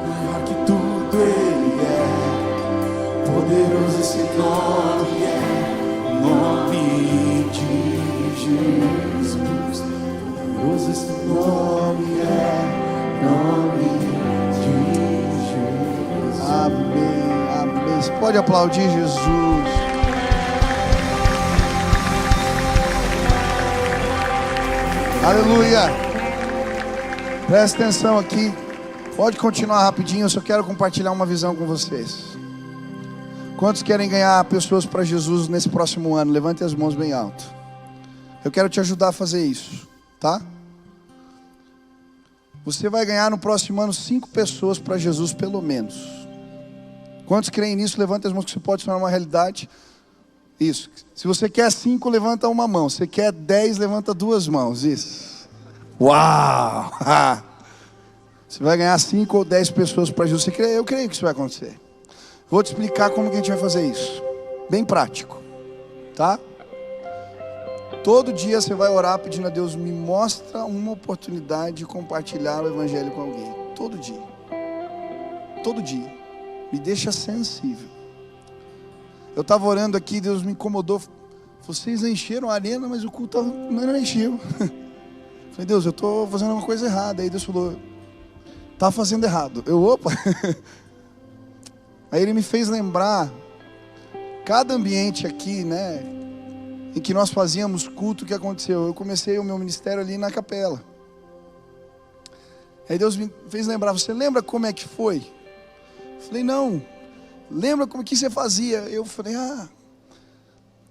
maior que tudo Ele é. Poderoso esse nome é, nome de Jesus. Poderoso esse nome é, nome de Jesus. Amém, amém. Você pode aplaudir Jesus. Aleluia. Presta atenção aqui. Pode continuar rapidinho, eu só quero compartilhar uma visão com vocês. Quantos querem ganhar pessoas para Jesus nesse próximo ano? Levante as mãos bem alto. Eu quero te ajudar a fazer isso, tá? Você vai ganhar no próximo ano 5 pessoas para Jesus pelo menos. Quantos creem nisso? Levante as mãos que isso pode tornar uma realidade. Isso. Se você quer 5, levanta uma mão. Se quer 10, levanta 2 mãos. Isso. Uau! Você vai ganhar 5 ou 10 pessoas para Jesus. Você crê? Eu creio que isso vai acontecer. Vou te explicar como que a gente vai fazer isso. Bem prático. Tá? Todo dia você vai orar pedindo a Deus, me mostra uma oportunidade de compartilhar o Evangelho com alguém. Todo dia. Todo dia. Me deixa sensível. Eu estava orando aqui, Deus me incomodou. Vocês encheram a arena, mas o culto não encheu. Falei, Deus, eu estou fazendo uma coisa errada. Aí Deus falou, está fazendo errado. Opa. Aí Ele me fez lembrar, cada ambiente aqui, né, em que nós fazíamos culto, o que aconteceu? Eu comecei o meu ministério ali na capela. Aí Deus me fez lembrar, você lembra como é que foi? Falei, não. Lembra como que você fazia? Eu falei,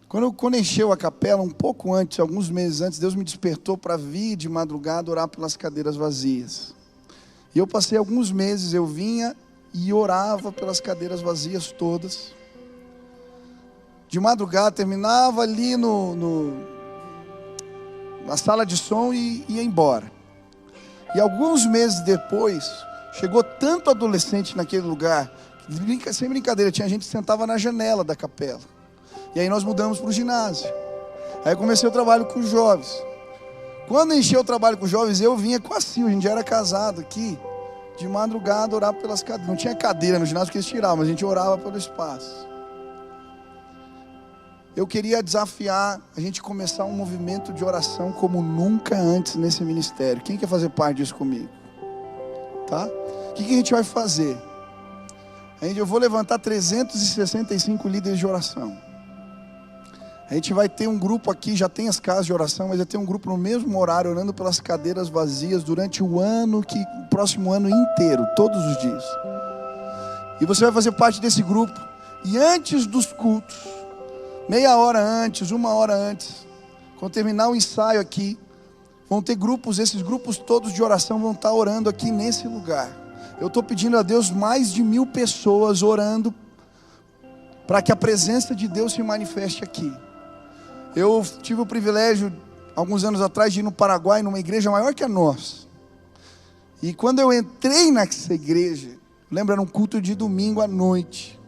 Quando encheu a capela, um pouco antes, alguns meses antes, Deus me despertou para vir de madrugada orar pelas cadeiras vazias. E eu passei alguns meses, eu vinha e orava pelas cadeiras vazias todas. De madrugada, terminava ali na sala de som e ia embora. E alguns meses depois, chegou tanto adolescente naquele lugar, sem brincadeira, tinha gente que sentava na janela da capela. E aí nós mudamos para o ginásio. Aí comecei o trabalho com os jovens. Quando encheu o trabalho com os jovens, eu vinha com a Sil, a gente já era casado aqui, de madrugada orar pelas cadeiras. Não tinha cadeira no ginásio porque eles tiravam, mas a gente orava pelo espaço. Eu queria desafiar a gente começar um movimento de oração como nunca antes nesse ministério. Quem quer fazer parte disso comigo? Tá? O que a gente vai fazer? Eu vou levantar 365 líderes de oração. A gente vai ter um grupo aqui, já tem as casas de oração, mas vai ter um grupo no mesmo horário, orando pelas cadeiras vazias durante o próximo ano inteiro, todos os dias. E você vai fazer parte desse grupo. E antes dos cultos, meia hora antes, 1 hora antes, quando terminar o ensaio aqui, vão ter grupos, esses grupos todos de oração vão estar orando aqui nesse lugar. Eu estou pedindo a Deus mais de 1000 pessoas orando para que a presença de Deus se manifeste aqui. Eu tive o privilégio, alguns anos atrás, de ir no Paraguai, numa igreja maior que a nossa. E quando eu entrei nessa igreja, lembra, era um culto de domingo à noite.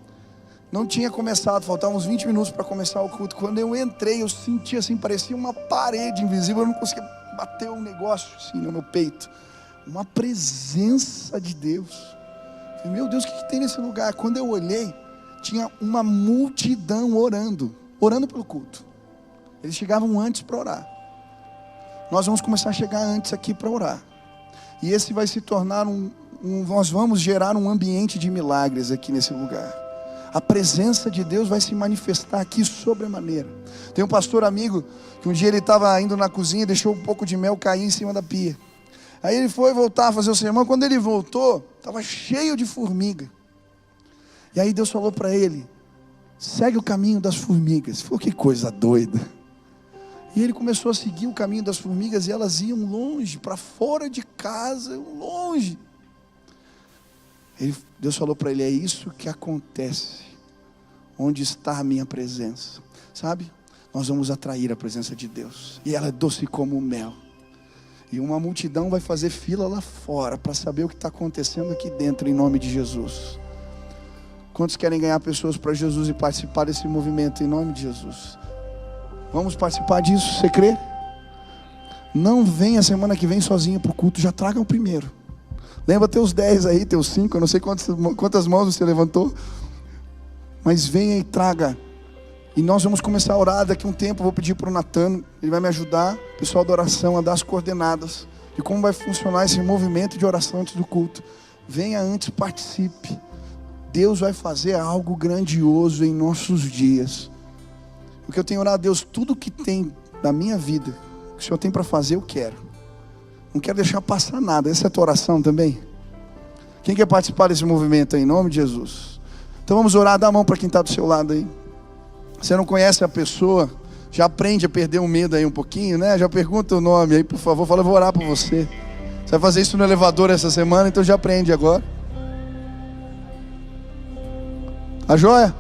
Não tinha começado, faltavam uns 20 minutos para começar o culto. Quando eu entrei, eu senti assim, parecia uma parede invisível, eu não conseguia bater um negócio assim no meu peito. Uma presença de Deus. Falei, meu Deus, o que tem nesse lugar? Quando eu olhei, tinha uma multidão orando pelo culto. Eles chegavam antes para orar. Nós vamos começar a chegar antes aqui para orar. E esse vai se tornar nós vamos gerar um ambiente de milagres aqui nesse lugar. A presença de Deus vai se manifestar aqui sobremaneira. Tem um pastor amigo que um dia ele estava indo na cozinha e deixou um pouco de mel cair em cima da pia. Aí ele foi voltar a fazer o sermão. Quando ele voltou, estava cheio de formiga. E aí Deus falou para ele, segue o caminho das formigas. Ele falou, que coisa doida. E ele começou a seguir o caminho das formigas e elas iam longe, para fora de casa, longe. Deus falou para ele, é isso que acontece onde está a minha presença. Sabe? Nós vamos atrair a presença de Deus. E ela é doce como o mel. E uma multidão vai fazer fila lá fora para saber o que está acontecendo aqui dentro, em nome de Jesus. Quantos querem ganhar pessoas para Jesus e participar desse movimento em nome de Jesus? Vamos participar disso, você crê? Não venha semana que vem sozinho para o culto, já traga o primeiro. Lembra teus 10 aí, teus 5, eu não sei quantas mãos você levantou. Mas venha e traga. E nós vamos começar a orar daqui a um tempo. Eu vou pedir para o Natan, ele vai me ajudar, o pessoal da oração, a dar as coordenadas de como vai funcionar esse movimento de oração antes do culto. Venha antes, participe. Deus vai fazer algo grandioso em nossos dias. O que eu tenho orado a Deus, tudo que tem da minha vida, que o Senhor tem para fazer, eu quero. Não quero deixar passar nada. Essa é a tua oração também? Quem quer participar desse movimento aí, em nome de Jesus? Então vamos orar, dá a mão para quem está do seu lado aí. Você não conhece a pessoa, já aprende a perder o medo aí um pouquinho, né? Já pergunta o nome aí, por favor, fala, eu vou orar por você. Você vai fazer isso no elevador essa semana, então já aprende agora. Tá joia?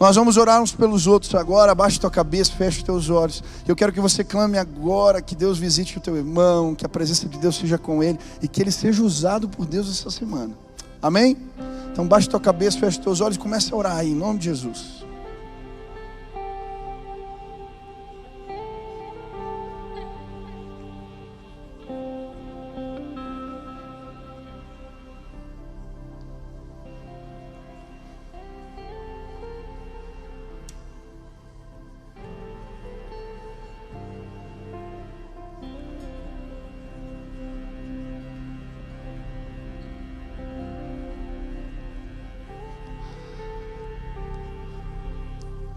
Nós vamos orar uns pelos outros agora. Abaixa tua cabeça, fecha os teus olhos. Eu quero que você clame agora, que Deus visite o teu irmão, que a presença de Deus seja com ele e que ele seja usado por Deus essa semana. Amém? Então baixa tua cabeça, fecha os teus olhos e comece a orar aí, em nome de Jesus.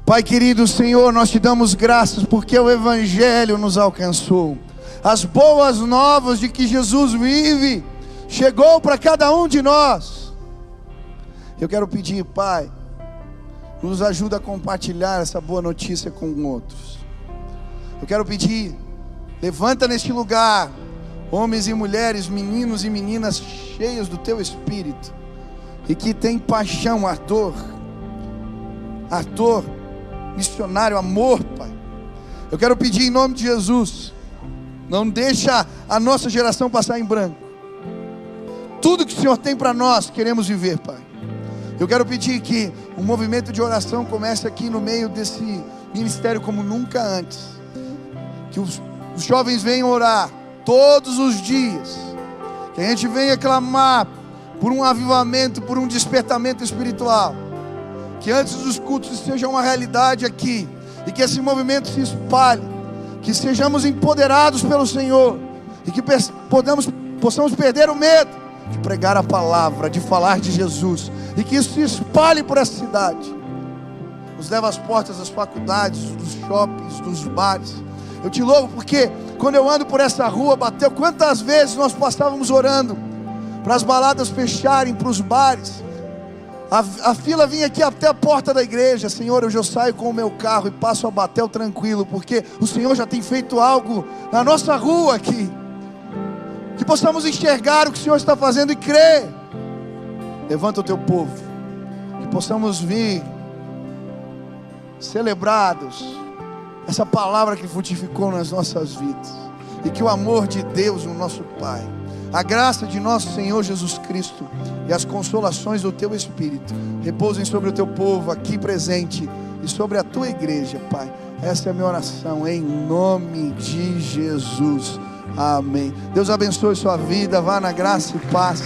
Pai querido, Senhor, nós te damos graças porque o Evangelho nos alcançou. As boas novas de que Jesus vive, chegou para cada um de nós. Eu quero pedir, Pai, nos ajuda a compartilhar essa boa notícia com outros. Eu quero pedir, levanta neste lugar, homens e mulheres, meninos e meninas cheios do Teu Espírito, e que tem paixão, ardor, missionário, amor, Pai. Eu quero pedir em nome de Jesus, não deixa a nossa geração passar em branco. Tudo que o Senhor tem para nós, queremos viver, Pai. Eu quero pedir que um movimento de oração comece aqui no meio desse ministério como nunca antes. Que os jovens venham orar todos os dias. Que a gente venha clamar por um avivamento, por um despertamento espiritual. Que antes dos cultos seja uma realidade aqui. E que esse movimento se espalhe. Que sejamos empoderados pelo Senhor. E que possamos perder o medo de pregar a palavra, de falar de Jesus. E que isso se espalhe por essa cidade. Nos leva às portas das faculdades, dos shoppings, dos bares. Eu te louvo porque quando eu ando por essa rua, bateu quantas vezes nós passávamos orando para as baladas fecharem, para os bares. A fila vinha aqui até a porta da igreja. Senhor, eu já saio com o meu carro e passo a Batel tranquilo, porque o Senhor já tem feito algo na nossa rua aqui. Que possamos enxergar o que o Senhor está fazendo e crer. Levanta o teu povo. Que possamos vir celebrados essa palavra que frutificou nas nossas vidas. E que o amor de Deus, o nosso Pai, a graça de nosso Senhor Jesus Cristo e as consolações do Teu Espírito repousem sobre o Teu povo aqui presente e sobre a Tua igreja, Pai. Essa é a minha oração em nome de Jesus. Amém. Deus abençoe sua vida. Vá na graça e paz.